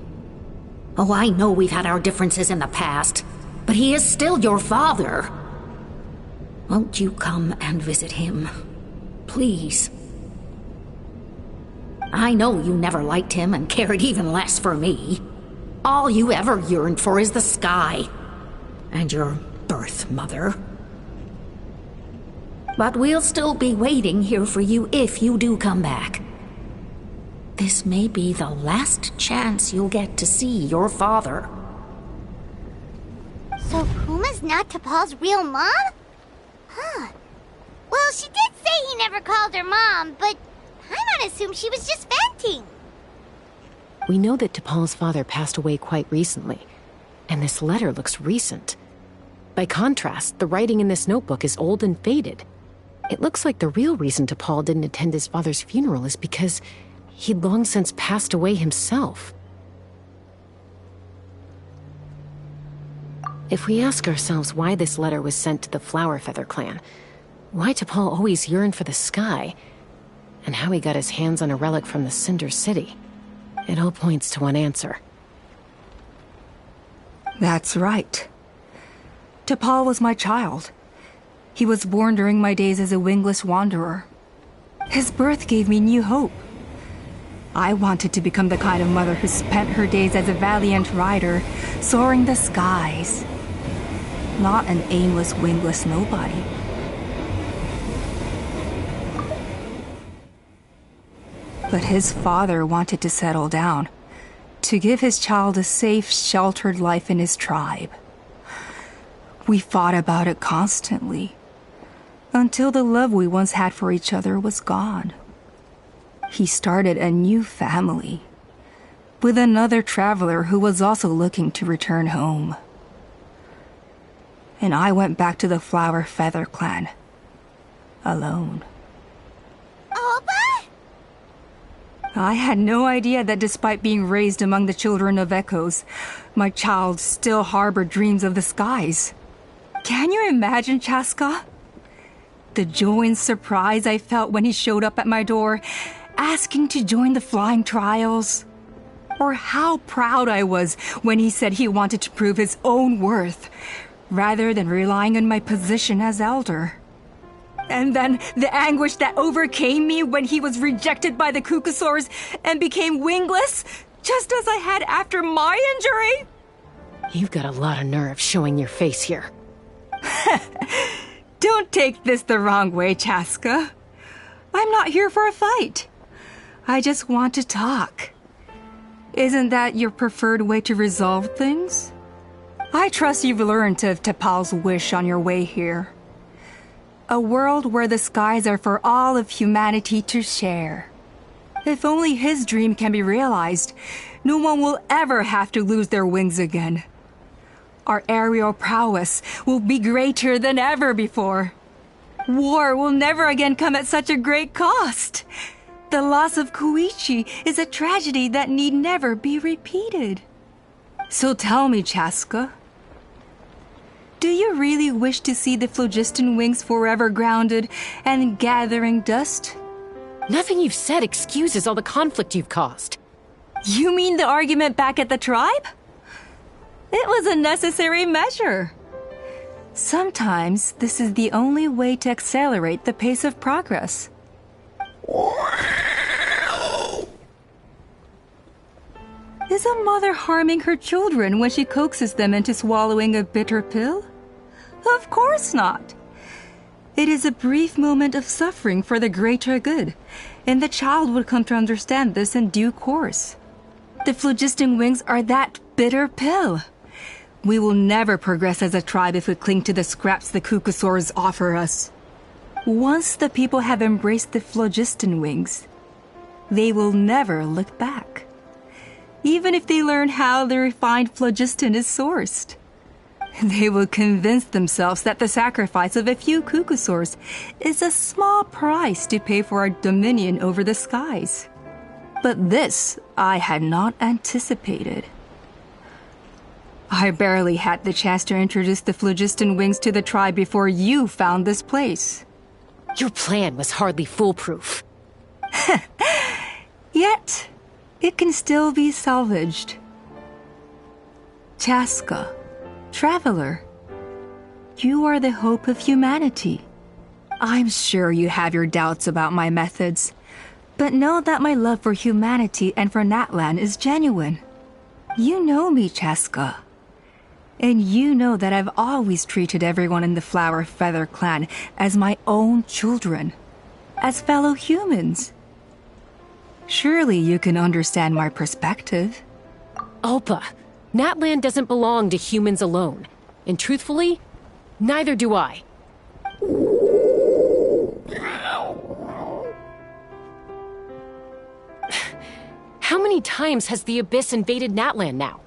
Oh, I know we've had our differences in the past, but he is still your father. Won't you come and visit him? Please. I know you never liked him and cared even less for me. All you ever yearned for is the sky. And your birth mother. But we'll still be waiting here for you if you do come back. This may be the last chance you'll get to see your father. So Puma's not T'Pol's real mom? Huh. Well, she did say he never called her mom, but I'm gonna assume she was just venting. We know that T'Pol's father passed away quite recently, and this letter looks recent. By contrast, the writing in this notebook is old and faded. It looks like the real reason T'Pol didn't attend his father's funeral is because he'd long since passed away himself. If we ask ourselves why this letter was sent to the Flower Feather clan, why T'Pol always yearned for the sky, and how he got his hands on a relic from the Cinder City, it all points to one answer. That's right. T'Pol was my child. He was born during my days as a wingless wanderer. His birth gave me new hope. I wanted to become the kind of mother who spent her days as a valiant rider, soaring the skies. Not an aimless, wingless nobody. But his father wanted to settle down, to give his child a safe, sheltered life in his tribe. We fought about it constantly, until the love we once had for each other was gone. He started a new family, with another traveler who was also looking to return home. And I went back to the Flower Feather clan, alone. Opa? I had no idea that despite being raised among the children of echoes, my child still harbored dreams of the skies. Can you imagine, Chaska? The joy and surprise I felt when he showed up at my door, asking to join the flying trials. Or how proud I was when he said he wanted to prove his own worth, rather than relying on my position as elder. And then the anguish that overcame me when he was rejected by the kukasaurs and became wingless, just as I had after my injury. You've got a lot of nerve showing your face here. Don't take this the wrong way, Chaska. I'm not here for a fight. I just want to talk. Isn't that your preferred way to resolve things? I trust you've learned of T'Pol's wish on your way here. A world where the skies are for all of humanity to share. If only his dream can be realized, no one will ever have to lose their wings again. Our aerial prowess will be greater than ever before. War will never again come at such a great cost. The loss of Koichi is a tragedy that need never be repeated. So tell me, Chaska, do you really wish to see the phlogiston wings forever grounded and gathering dust? Nothing you've said excuses all the conflict you've caused. You mean the argument back at the tribe? It was a necessary measure. Sometimes this is the only way to accelerate the pace of progress. Is a mother harming her children when she coaxes them into swallowing a bitter pill? Of course not. It is a brief moment of suffering for the greater good, and the child would come to understand this in due course. The phlogiston wings are that bitter pill. We will never progress as a tribe if we cling to the scraps the Kukasaurs offer us. Once the people have embraced the phlogiston wings, they will never look back. Even if they learn how the refined phlogiston is sourced. They will convince themselves that the sacrifice of a few Kukasaurs is a small price to pay for our dominion over the skies. But this I had not anticipated. I barely had the chance to introduce the phlogiston wings to the tribe before you found this place. Your plan was hardly foolproof. Yet, it can still be salvaged. Chaska, traveler, you are the hope of humanity. I'm sure you have your doubts about my methods, but know that my love for humanity and for Natlan is genuine. You know me, Chaska. And you know that I've always treated everyone in the Flower Feather clan as my own children, as fellow humans. Surely you can understand my perspective. Alpa, Natlan doesn't belong to humans alone. And truthfully, neither do I. How many times has the Abyss invaded Natlan now?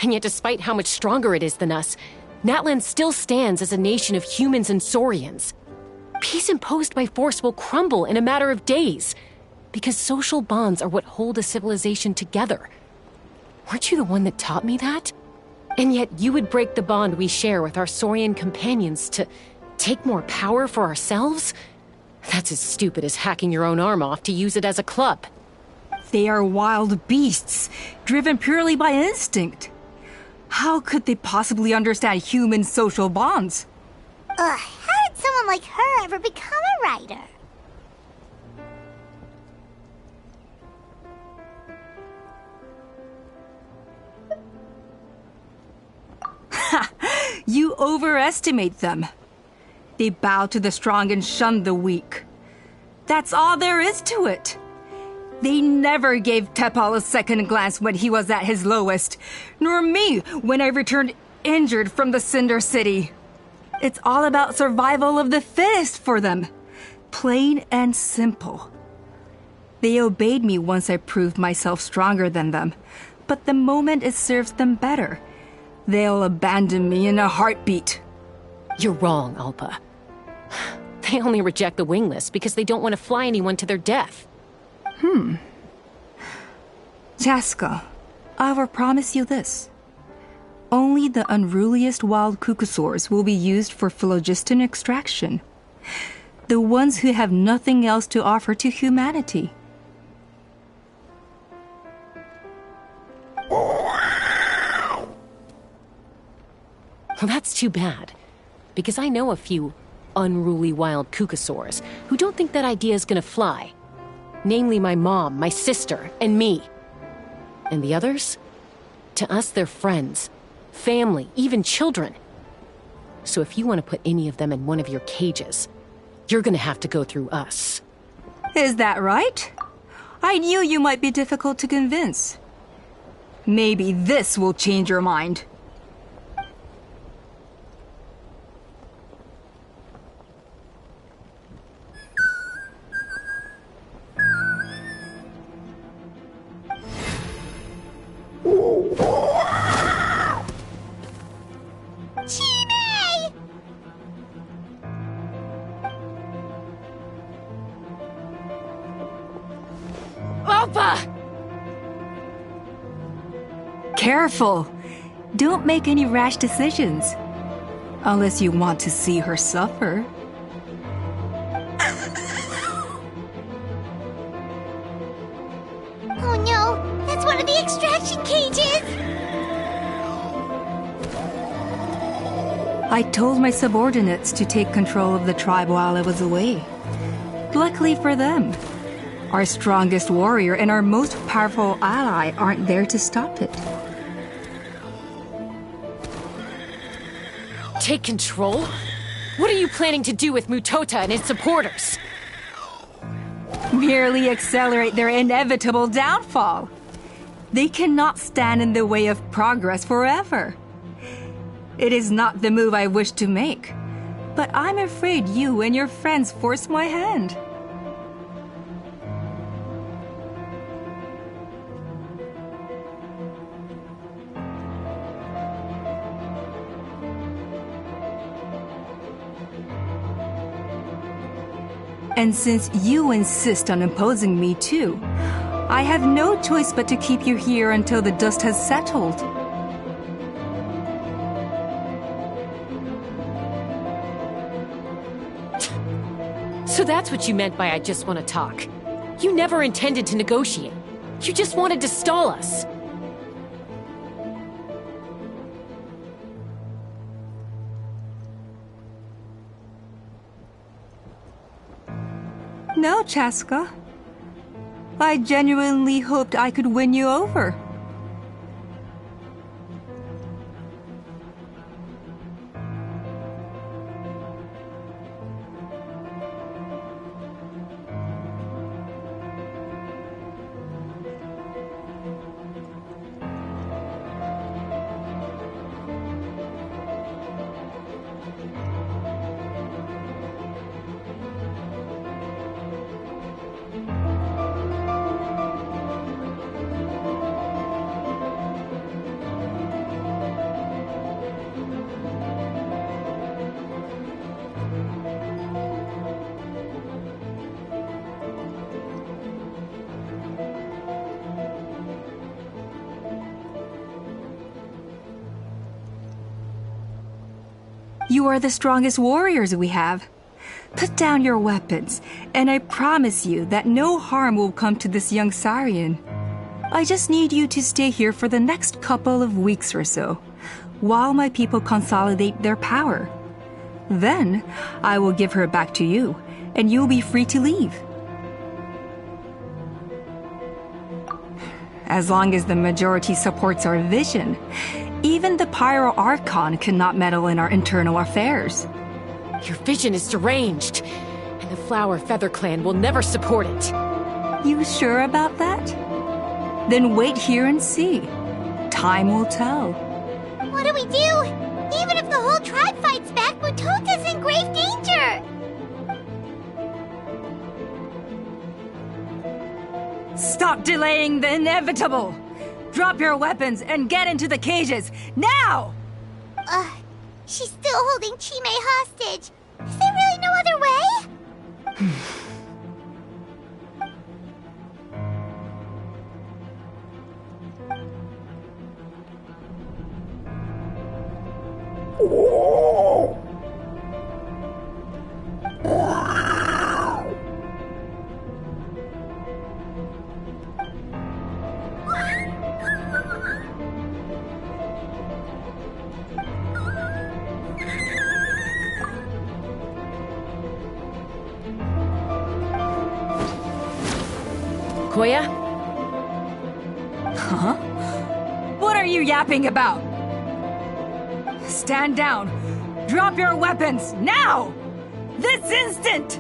And yet despite how much stronger it is than us, Natlan still stands as a nation of humans and Saurians. Peace imposed by force will crumble in a matter of days, because social bonds are what hold a civilization together. Weren't you the one that taught me that? And yet you would break the bond we share with our Saurian companions to take more power for ourselves? That's as stupid as hacking your own arm off to use it as a club. They are wild beasts, driven purely by instinct. How could they possibly understand human social bonds? How did someone like her ever become a writer? You overestimate them. They bow to the strong and shun the weak. That's all there is to it. They never gave Tepal a second glance when he was at his lowest, nor me when I returned injured from the Cinder City. It's all about survival of the fittest for them. Plain and simple. They obeyed me once I proved myself stronger than them, but the moment it serves them better, they'll abandon me in a heartbeat. You're wrong, Alpa. They only reject the wingless because they don't want to fly anyone to their death. Chaska, I will promise you this. Only the unruliest wild Kukasaurs will be used for phlogiston extraction. The ones who have nothing else to offer to humanity. Well, that's too bad. Because I know a few unruly wild Kukasaurs who don't think that idea is gonna fly. Namely my mom, my sister, and me. And the others? To us, they're friends, family, even children. So if you want to put any of them in one of your cages, you're gonna have to go through us. Is that right? I knew you might be difficult to convince. Maybe this will change your mind. Careful! Don't make any rash decisions. Unless you want to see her suffer. Oh no! That's one of the extraction cages! I told my subordinates to take control of the tribe while I was away. Luckily for them, our strongest warrior and our most powerful ally aren't there to stop it. Take control? What are you planning to do with Mutota and his supporters? Merely accelerate their inevitable downfall. They cannot stand in the way of progress forever. It is not the move I wish to make, but I'm afraid you and your friends forced my hand. And since you insist on imposing me too, I have no choice but to keep you here until the dust has settled. So that's what you meant by I just want to talk. You never intended to negotiate. You just wanted to stall us. No, Chaska. I genuinely hoped I could win you over. You are the strongest warriors we have. Put down your weapons, and I promise you that no harm will come to this young Sarian. I just need you to stay here for the next couple of weeks or so, while my people consolidate their power. Then, I will give her back to you, and you'll be free to leave. As long as the majority supports our vision, even the Pyro Archon cannot meddle in our internal affairs. Your vision is deranged, and the Flower Feather Clan will never support it. You sure about that? Then wait here and see. Time will tell. What do we do? Even if the whole tribe fights back, Mutota's in grave danger! Stop delaying the inevitable! Drop your weapons and get into the cages, now! She's still holding Chime hostage. Is there really no other way? Koya? Huh? What are you yapping about? Stand down. Drop your weapons, now! This instant!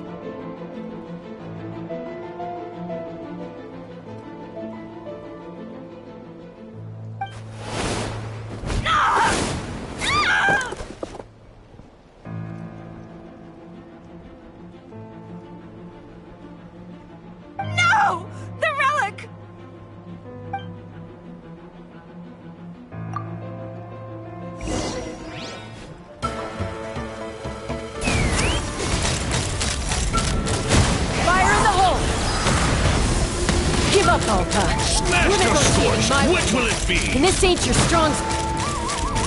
No! The relic! Master Scorched, which will it be? And this ain't your strong...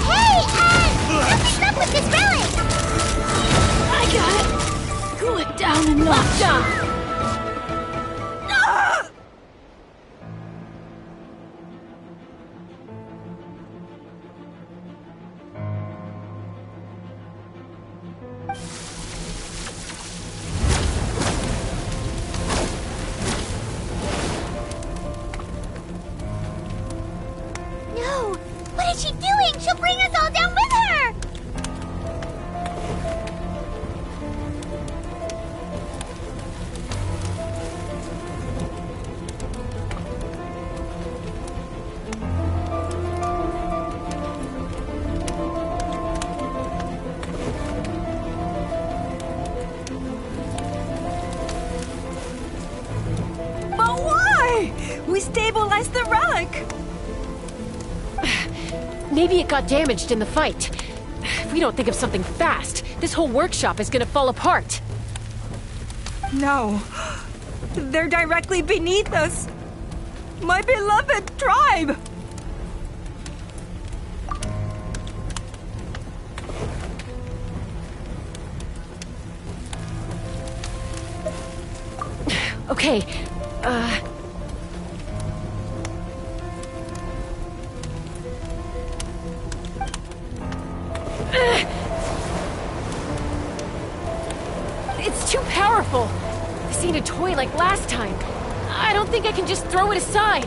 Hey, something's up with this relic! I got it! Cool it down and lock down! No! What is she doing? She'll bring us all down with her! But why? We stabilized the relic! Maybe it got damaged in the fight. If we don't think of something fast, this whole workshop is gonna fall apart. No. They're directly beneath us. My beloved tribe! Okay, It's too powerful. This ain't a toy like last time. I don't think I can just throw it aside.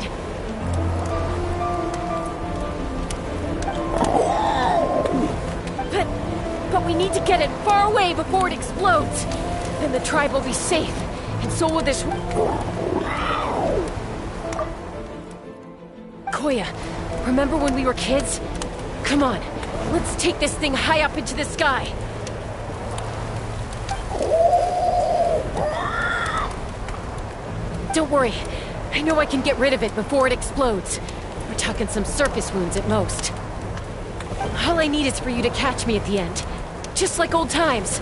But we need to get it far away before it explodes. Then the tribe will be safe, and so will this... Koya, remember when we were kids? Come on, let's take this thing high up into the sky. Don't worry. I know I can get rid of it before it explodes. We're talking some surface wounds at most. All I need is for you to catch me at the end. Just like old times.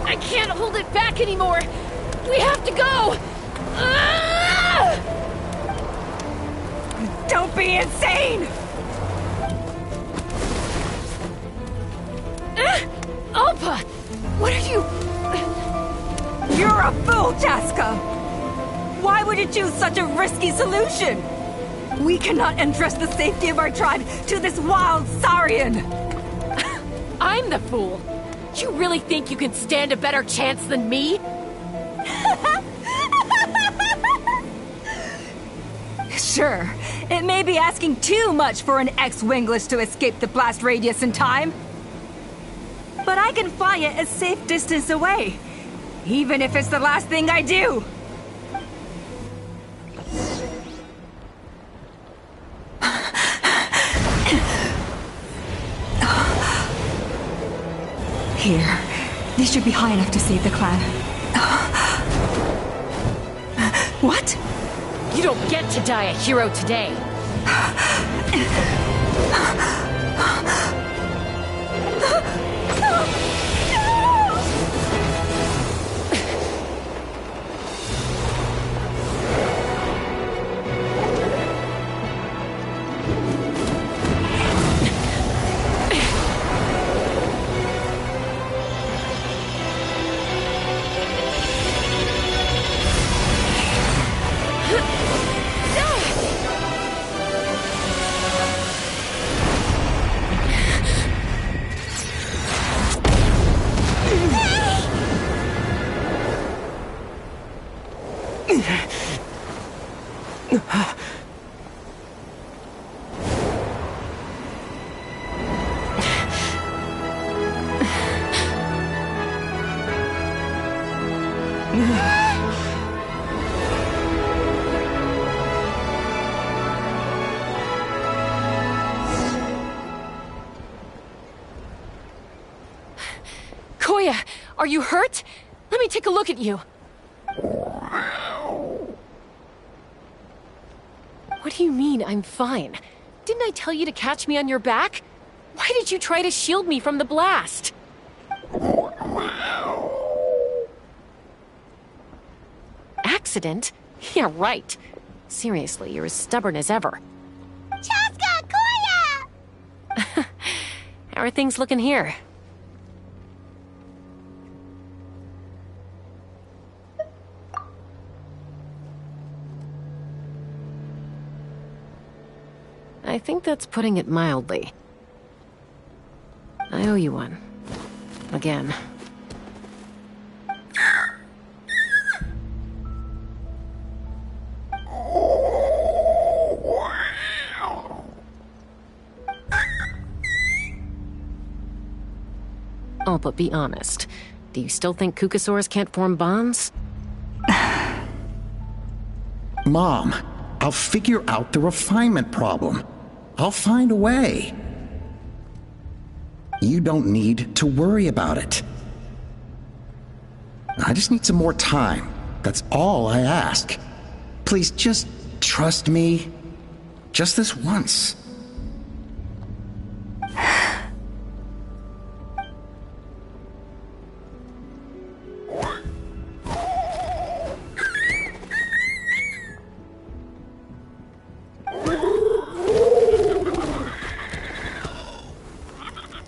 I can't hold it back anymore. We have to go. Don't be insane! Alpa! What are you... You're a fool, Chaska! Why would you choose such a risky solution? We cannot entrust the safety of our tribe to this wild Saurian! I'm the fool! You really think you can stand a better chance than me? Sure, it may be asking too much for an ex-winglish to escape the blast radius in time. But I can fly it a safe distance away, even if it's the last thing I do. Here, this should be high enough to save the clan. What? You don't get to die a hero today. Koya, are you hurt? Let me take a look at you. What do you mean, I'm fine? Didn't I tell you to catch me on your back? Why did you try to shield me from the blast? accident. Yeah, right. Seriously, you're as stubborn as ever. Chaska! Koya! How are things looking here? I think that's putting it mildly. I owe you one. Again. Oh, but be honest. Do you still think Kukasaurs can't form bonds? Mom, I'll figure out the refinement problem. I'll find a way. You don't need to worry about it. I just need some more time. That's all I ask. Please just trust me. Just this once.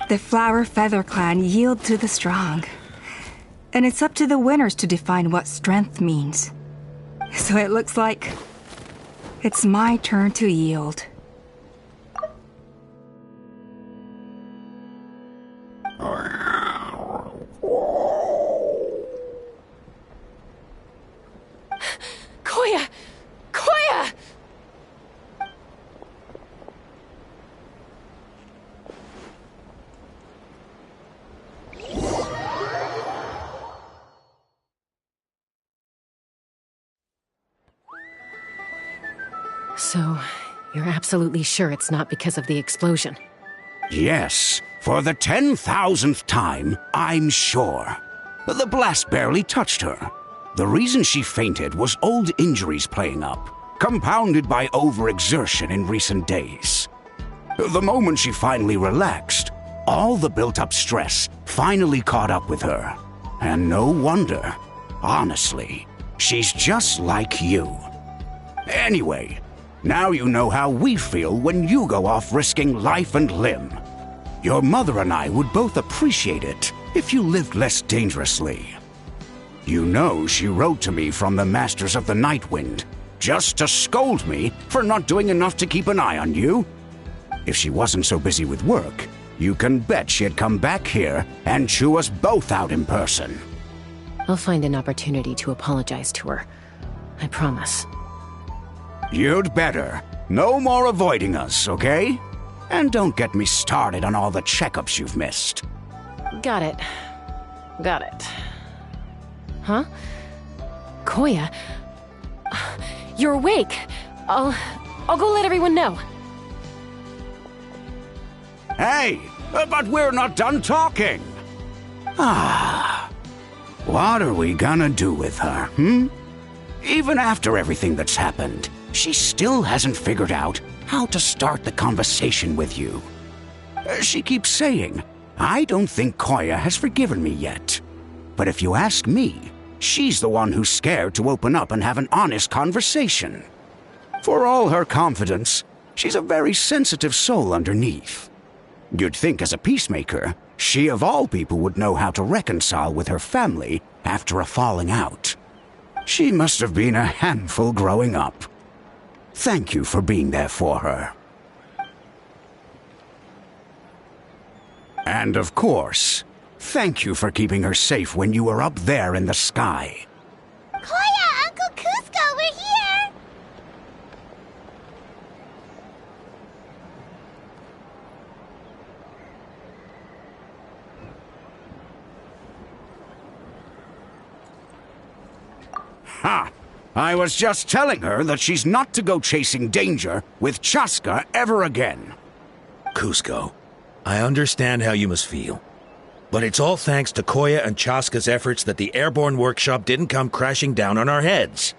The Flower Feather Clan yield to the strong. And it's up to the winners to define what strength means. So it looks like it's my turn to yield. Koya! Koya! So, you're absolutely sure it's not because of the explosion? Yes, for the 10,000th time, I'm sure. The blast barely touched her. The reason she fainted was old injuries playing up, compounded by overexertion in recent days. The moment she finally relaxed, all the built-up stress finally caught up with her. And no wonder. Honestly, she's just like you. Anyway, now you know how we feel when you go off risking life and limb. Your mother and I would both appreciate it if you lived less dangerously. You know she wrote to me from the Masters of the Night Wind, just to scold me for not doing enough to keep an eye on you. If she wasn't so busy with work, you can bet she'd come back here and chew us both out in person. I'll find an opportunity to apologize to her. I promise. You'd better. No more avoiding us, okay? And don't get me started on all the checkups you've missed. Got it. Got it. Huh? Koya? You're awake. I'll go let everyone know. Hey, but we're not done talking. What are we gonna do with her, Even after everything that's happened, she still hasn't figured out how to start the conversation with you. She keeps saying, I don't think Koya has forgiven me yet. But if you ask me, she's the one who's scared to open up and have an honest conversation. For all her confidence, she's a very sensitive soul underneath. You'd think as a peacemaker, she of all people would know how to reconcile with her family after a falling out. She must have been a handful growing up. Thank you for being there for her. And of course, thank you for keeping her safe when you were up there in the sky. Koya, Uncle Cusco, we're here! Ha! I was just telling her that she's not to go chasing danger with Chaska ever again. Cusco, I understand how you must feel. But it's all thanks to Koya and Chaska's efforts that the airborne workshop didn't come crashing down on our heads.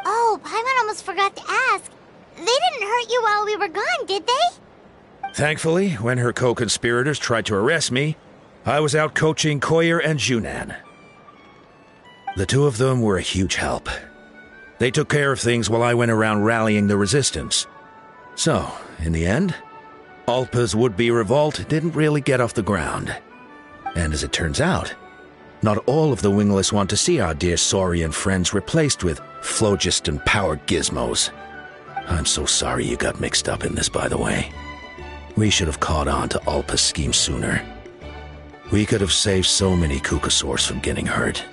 Oh, Paimon almost forgot to ask. They didn't hurt you while we were gone, did they? Thankfully, when her co-conspirators tried to arrest me, I was out coaching Koya and Junan. The two of them were a huge help. They took care of things while I went around rallying the resistance. So, in the end, Alpa's would-be revolt didn't really get off the ground. And as it turns out, not all of the wingless want to see our dear Saurian friends replaced with phlogiston power gizmos. I'm so sorry you got mixed up in this, by the way. We should have caught on to Alpa's scheme sooner. We could have saved so many Kukasaurs from getting hurt.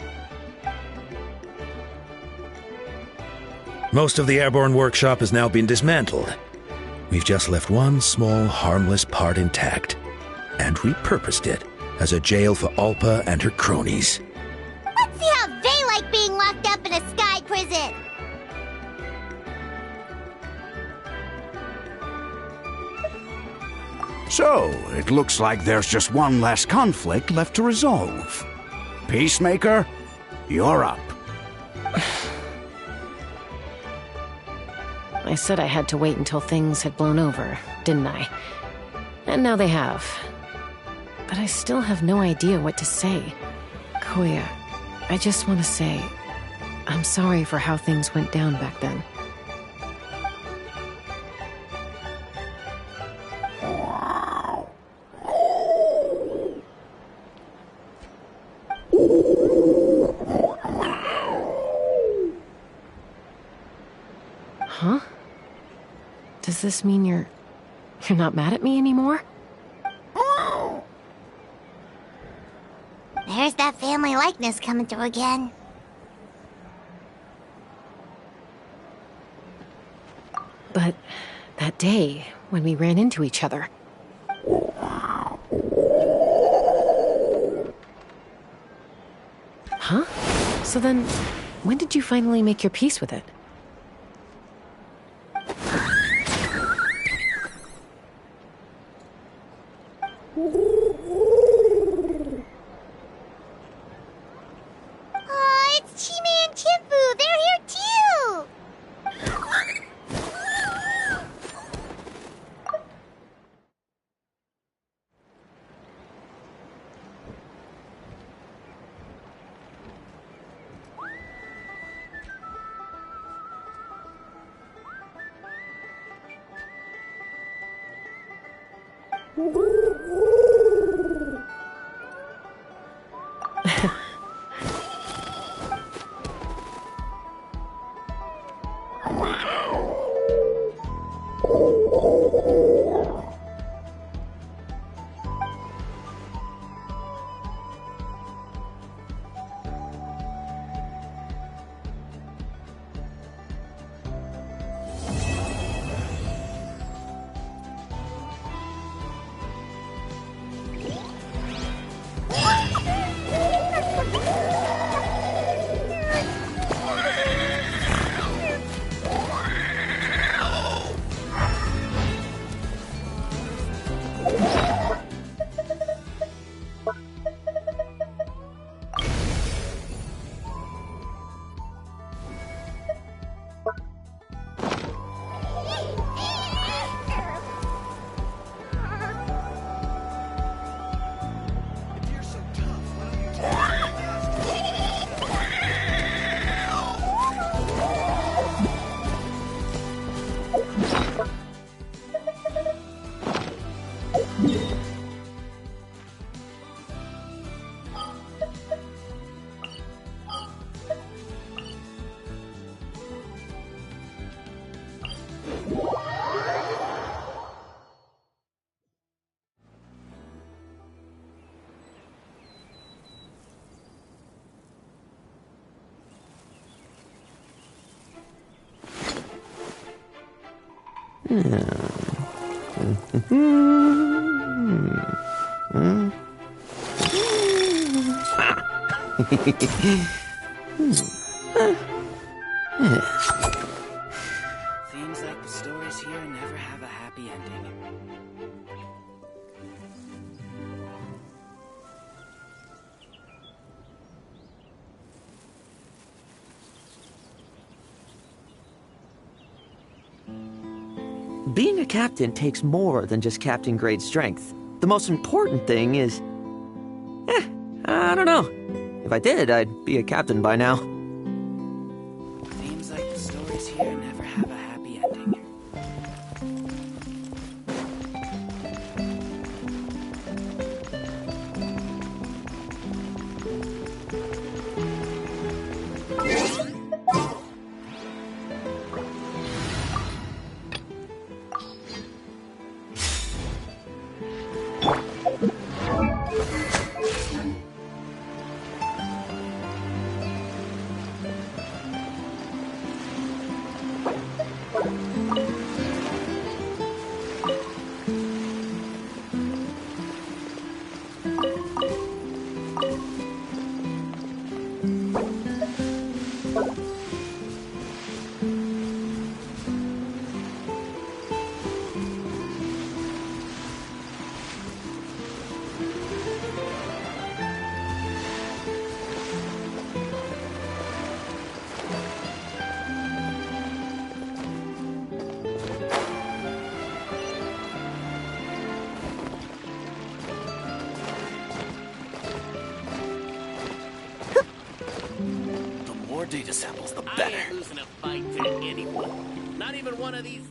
Most of the airborne workshop has now been dismantled. We've just left one small, harmless part intact, and repurposed it as a jail for Alpa and her cronies. Let's see how they like being locked up in a sky prison! So, it looks like there's just one last conflict left to resolve. Peacemaker, you're up. I said I had to wait until things had blown over, didn't I? And now they have. But I still have no idea what to say. Koya, I just want to say, I'm sorry for how things went down back then. Huh? Does this mean you're not mad at me anymore? There's that family likeness coming through again. But that day, when we ran into each other... Huh? So then, when did you finally make your peace with it? Seems like the stories here never have a happy ending. Being a captain takes more than just captain-grade strength. The most important thing is... I don't know. If I did, I'd be a captain by now. Seems like the more data samples, the I better. ain't losing a fight to anyone. Not even one of these.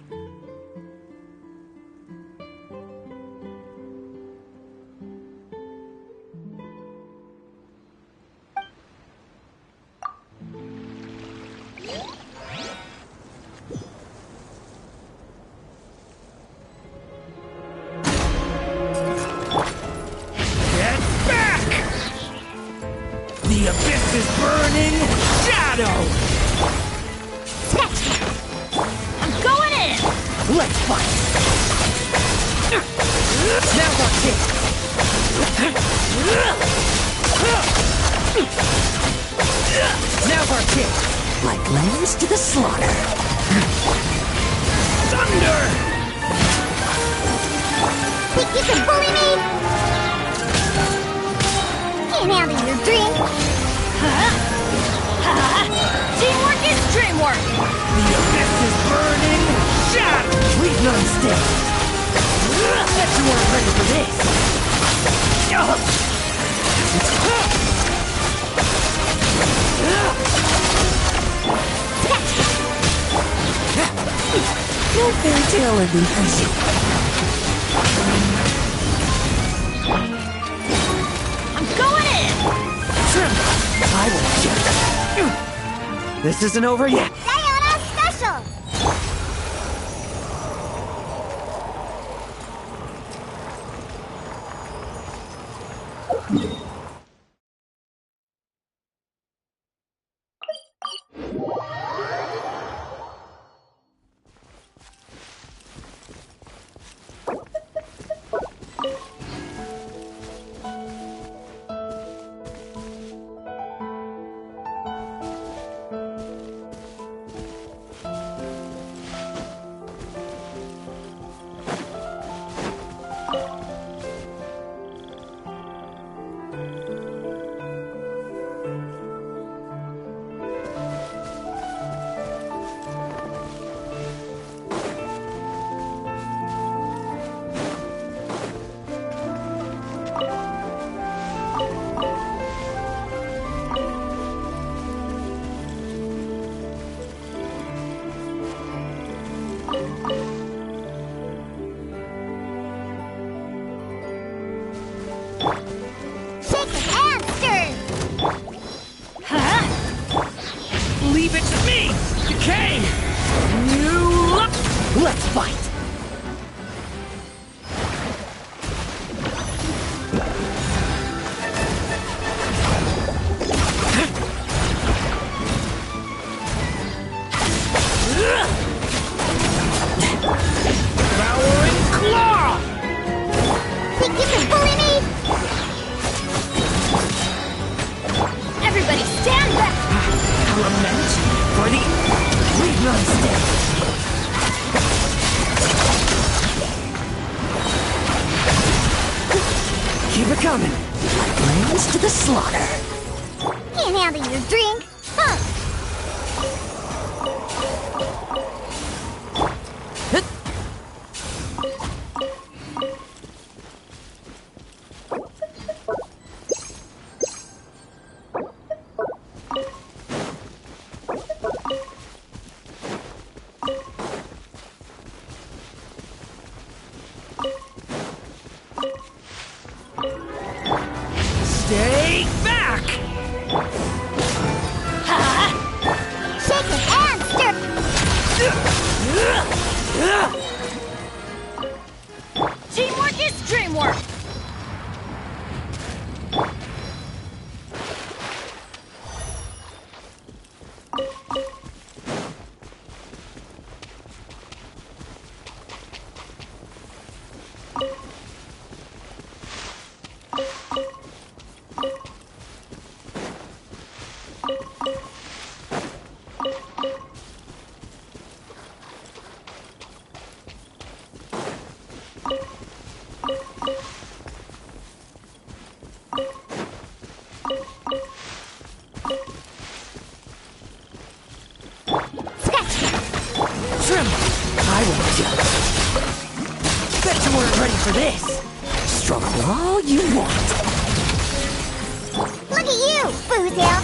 Get back! The abyss is burning shadow! I'm going in! Let's fight! Now's our chance! Now's our chance! Like lambs to the slaughter. Thunder! Think you can bully me? Can't handle your drink. Teamwork is dreamwork! The abyss is burning shadow! Leave none stay! Bet you weren't ready for this! No fairy tale ending for you. I'm going in! Trim! I will judge. This isn't over yet! Diana Special! Leave it to me! Decay! You look! Let's fight! Devouring claw! Think you can bully me? Everybody stand back! Lament for the rerun stage. Keep it coming. Like lambs to the slaughter. Can't handle your drink. Huh. Stay back! Shake it and stir. Teamwork is dreamwork! Trim! I will judge. Bet you weren't ready for this! Struggle all you want! Look at you, Boozle.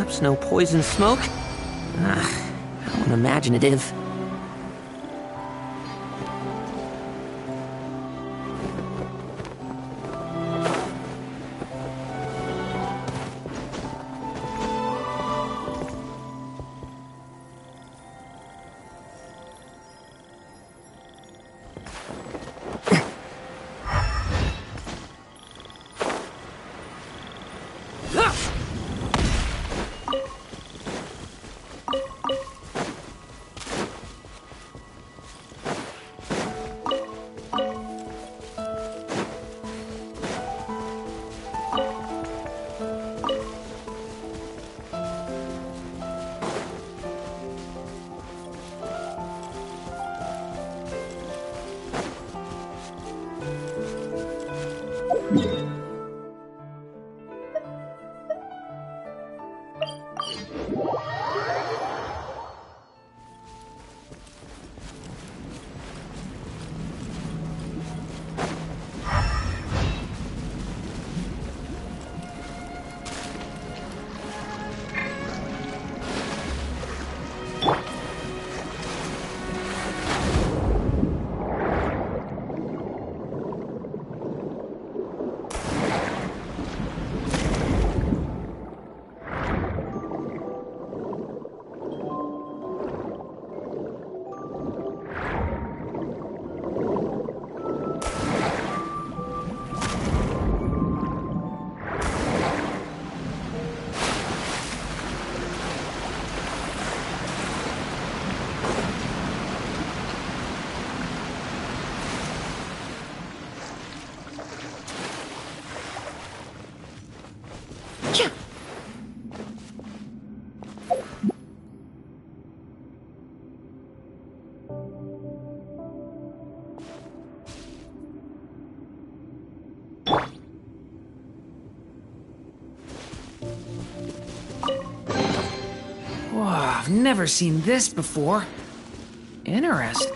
Perhaps no poison smoke? How unimaginative. Whoa, I've never seen this before. Interesting.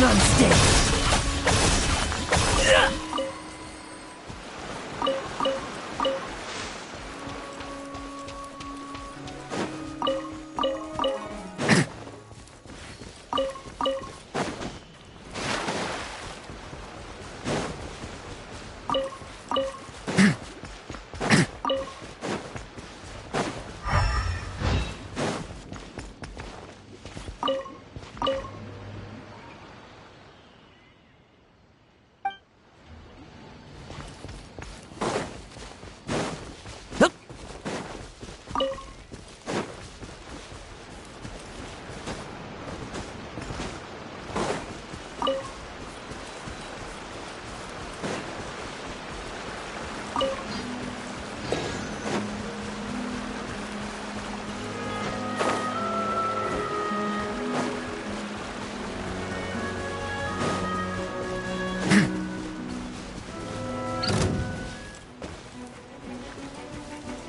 none stay.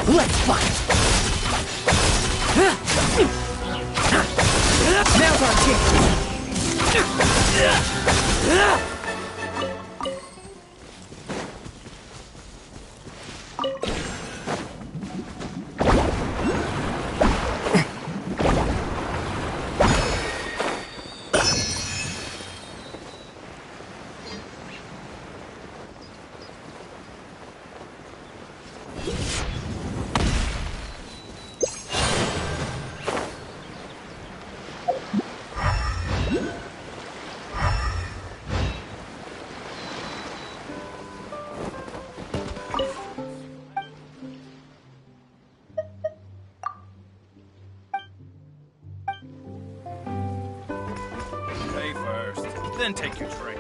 Let's fight! Now's our chance! Pay first, then take your trade.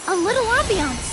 A little ambiance.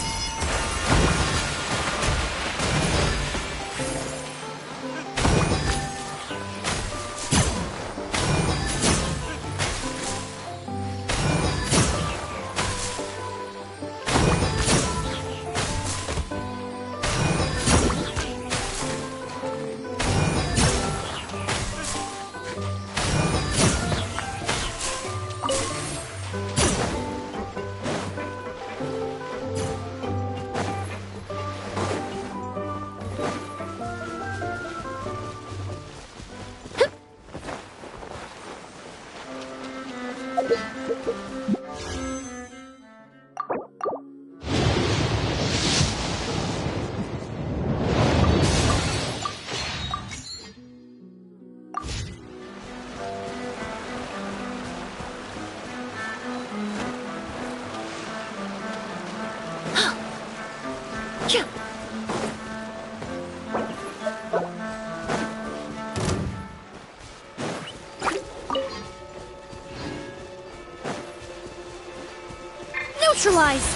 Neutralized!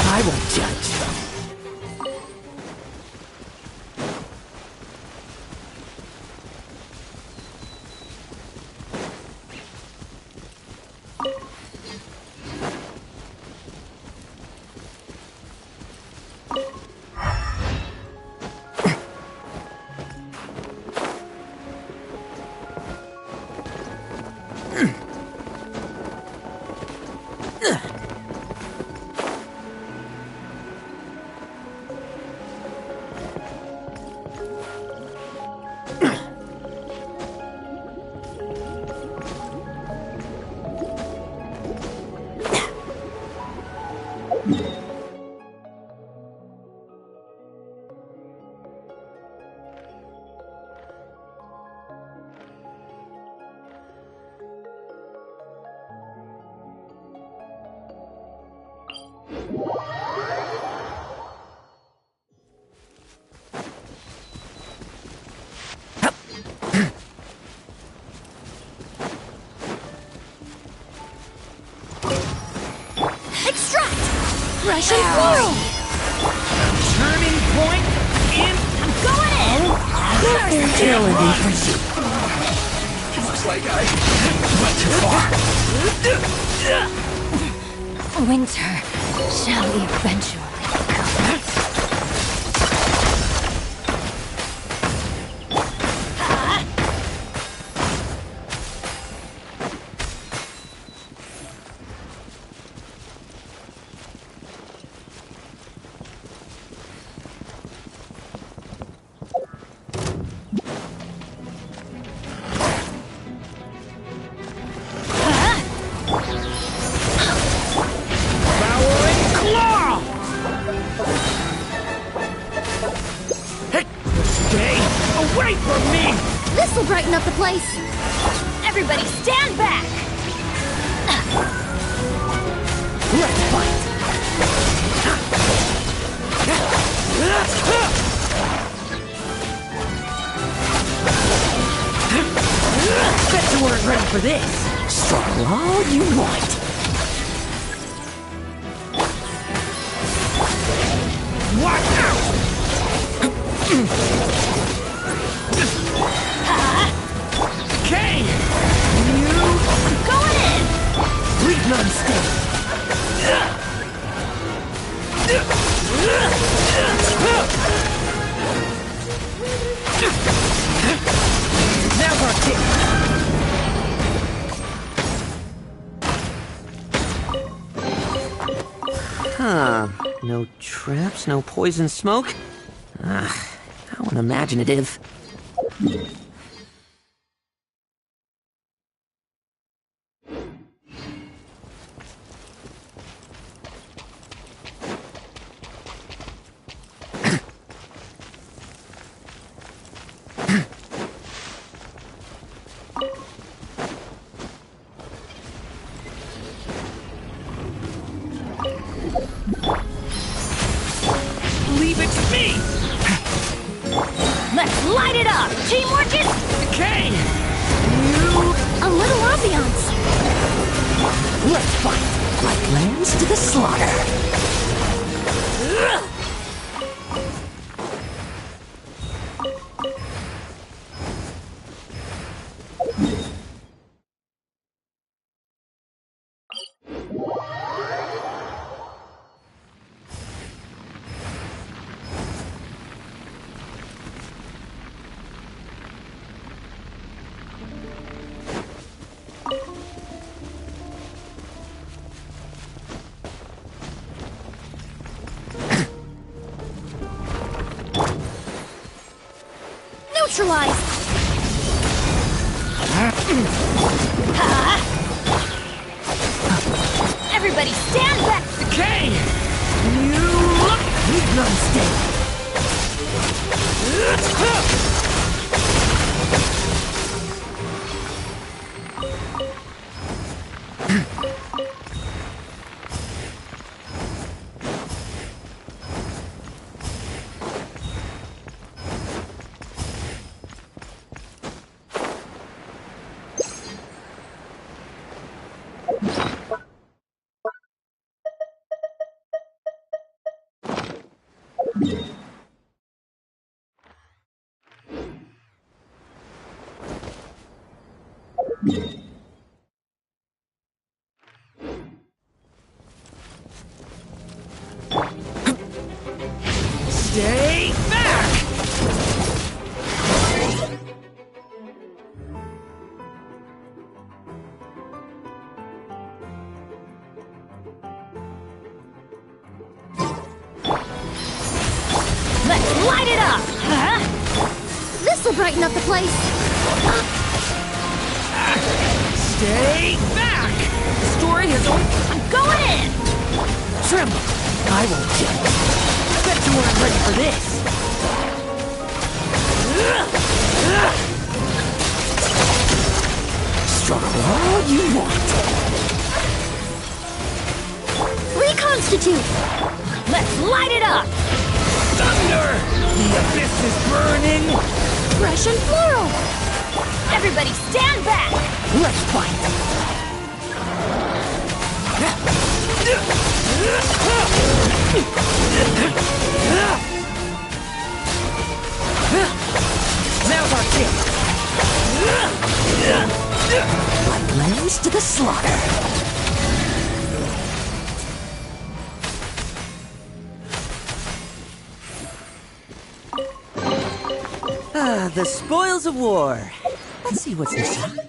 I won't judge. Russian floral! Turning point in. I'm going in! Looks like I went too far. Winter shall eventually come. Away from me! This'll brighten up the place! Everybody stand back! Let's fight! Bet you weren't ready for this! Struggle all you want! Watch out! Okay! I'm going in! Leave none stay! Now's our chance! Huh. No traps, no poison smoke? How unimaginative. Leave it to me! Let's light it up! Teamwork is... Okay! A little ambiance! Let's fight! Like lambs to the slaughter! neutralized! Everybody stand back! Decay! We've unstable. Stay back! Let's light it up! Huh? This'll brighten up the place! Stay back! The story has only... I'm going in! Tremble! I won't judge. Bet you weren't ready for this! Struggle all you want! Reconstitute! Let's light it up! Thunder! The abyss is burning! Fresh and floral! Everybody stand back! Let's fight! Now's our chance! Like lambs to the slaughter! The spoils of war. Let's see what's inside.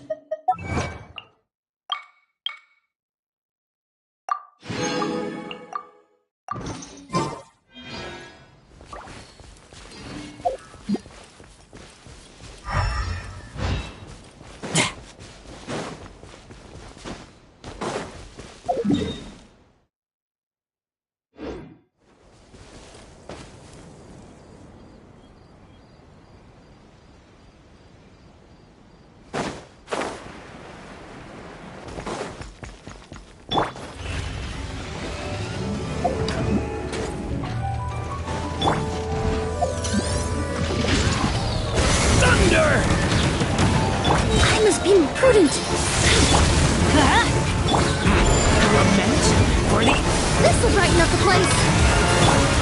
I must be more prudent. Lament for the... This'll brighten up the place.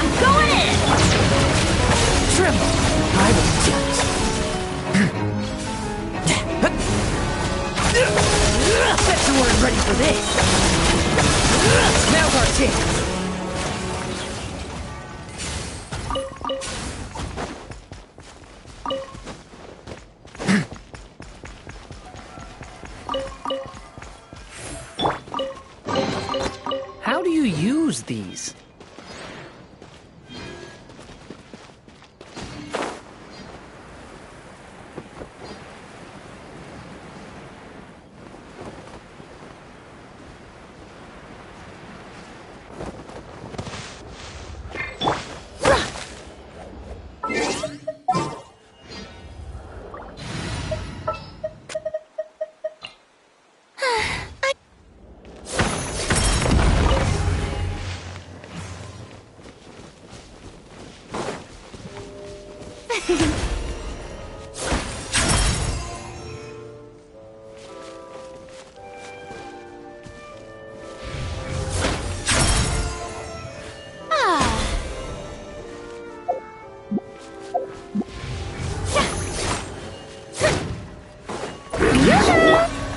I'm going in! Tremble! I will judge. Bet you weren't ready for this. Now's our chance. How do you use these?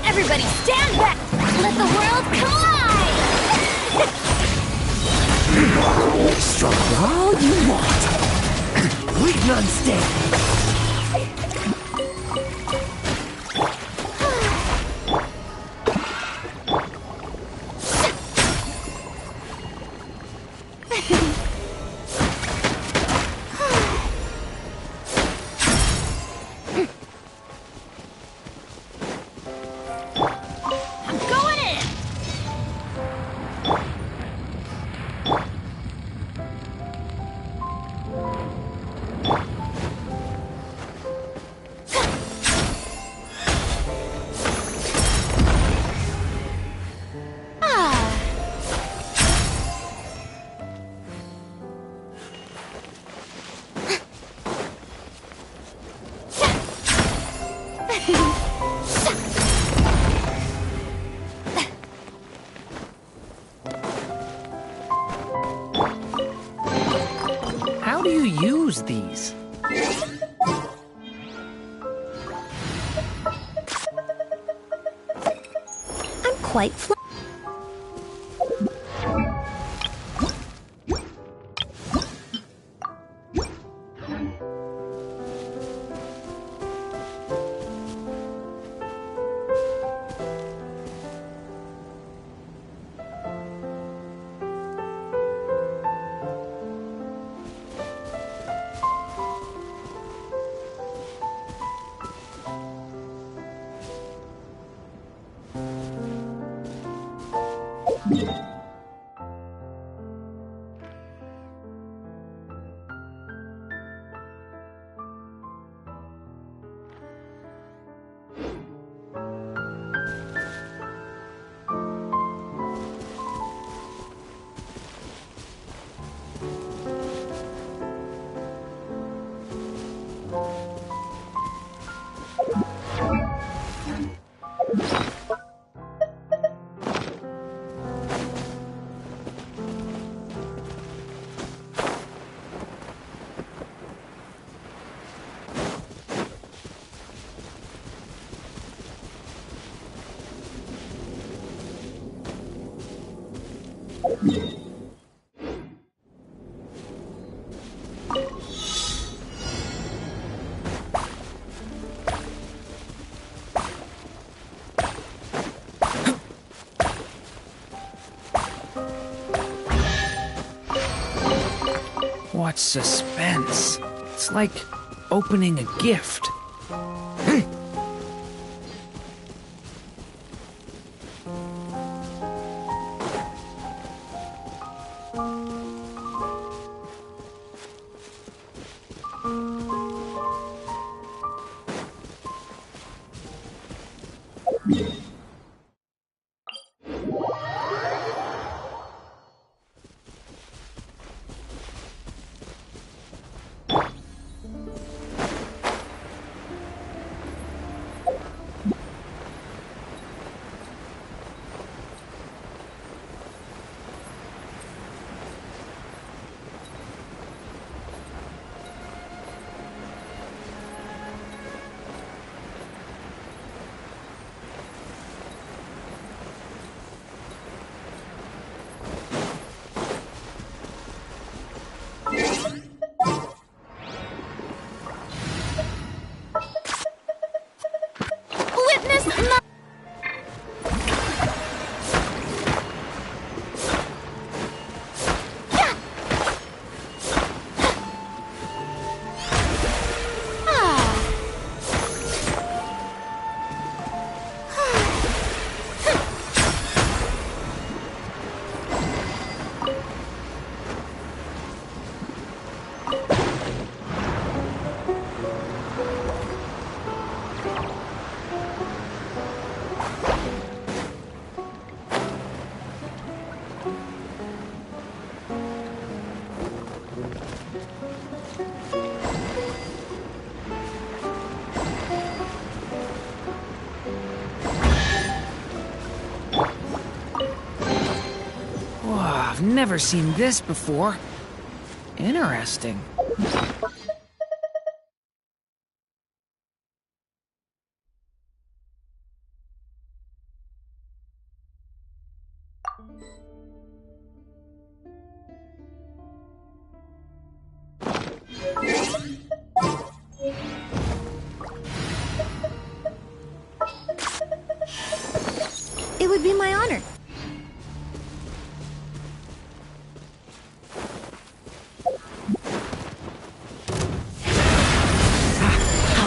Everybody stand back! Let the world collide! Struggle all you want. Leave none standing. How do you use these? I'm quite What suspense. It's like opening a gift. I've never seen this before. Interesting. It would be my honor.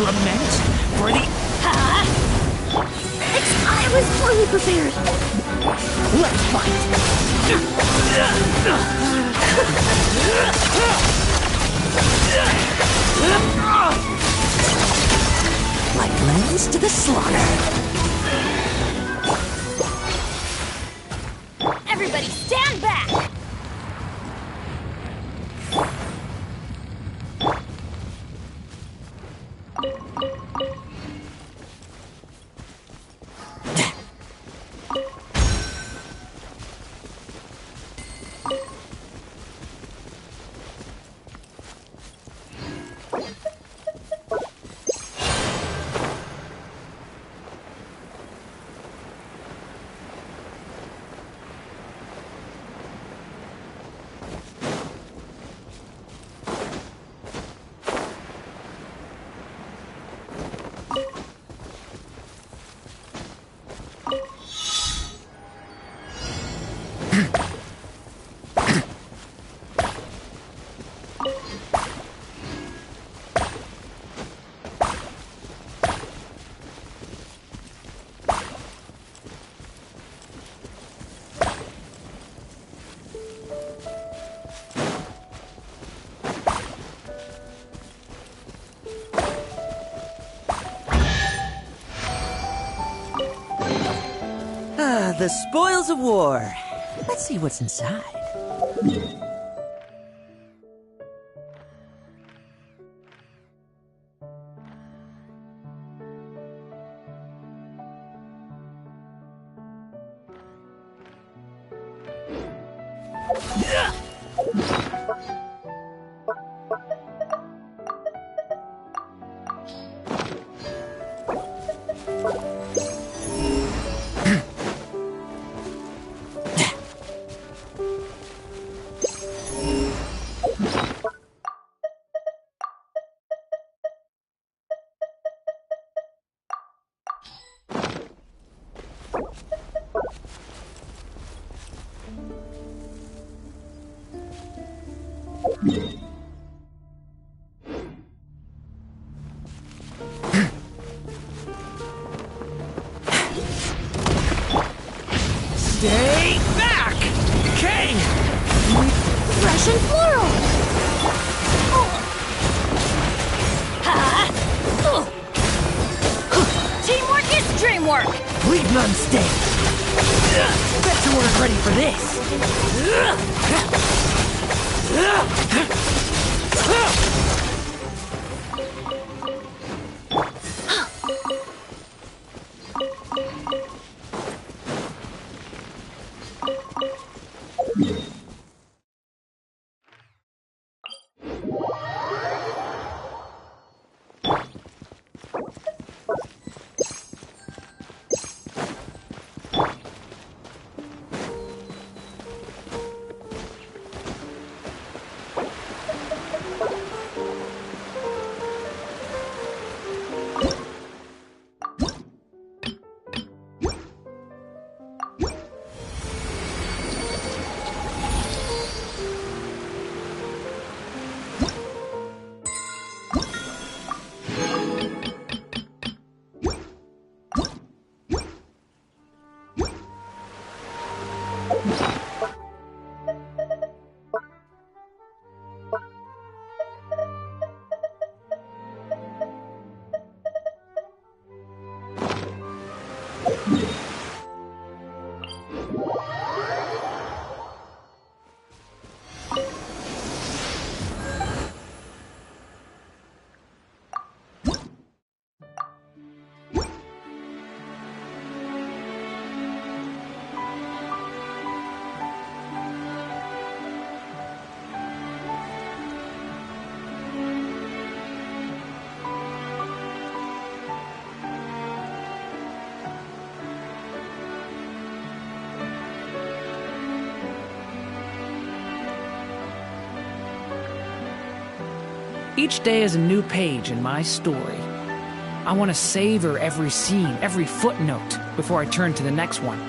Lament for the... I was fully prepared. Let's fight. Like lambs to the slaughter. Everybody stand back! The spoils of war. Let's see what's inside. Stay back! King! Russian floral! Teamwork is dreamwork! Leave none stay. Bet you weren't ready for this. Each day is a new page in my story. I want to savor every scene, every footnote, before I turn to the next one.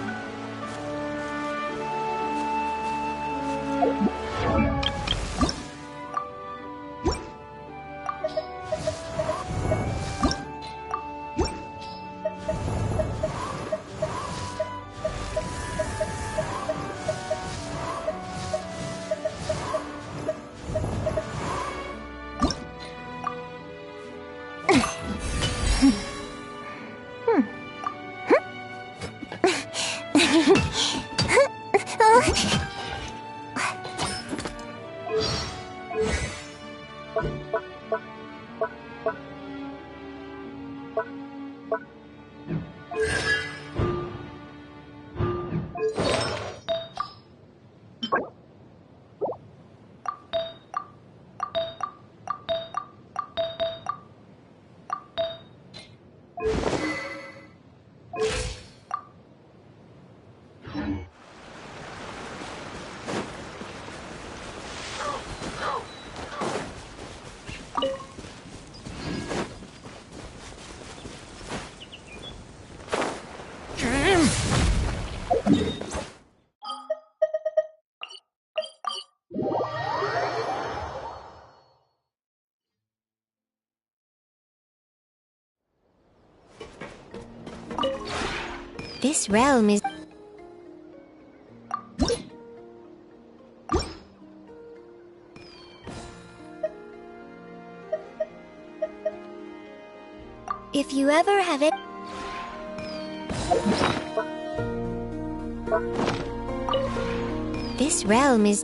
This realm is... If you ever have it... This realm is...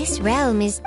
This realm is...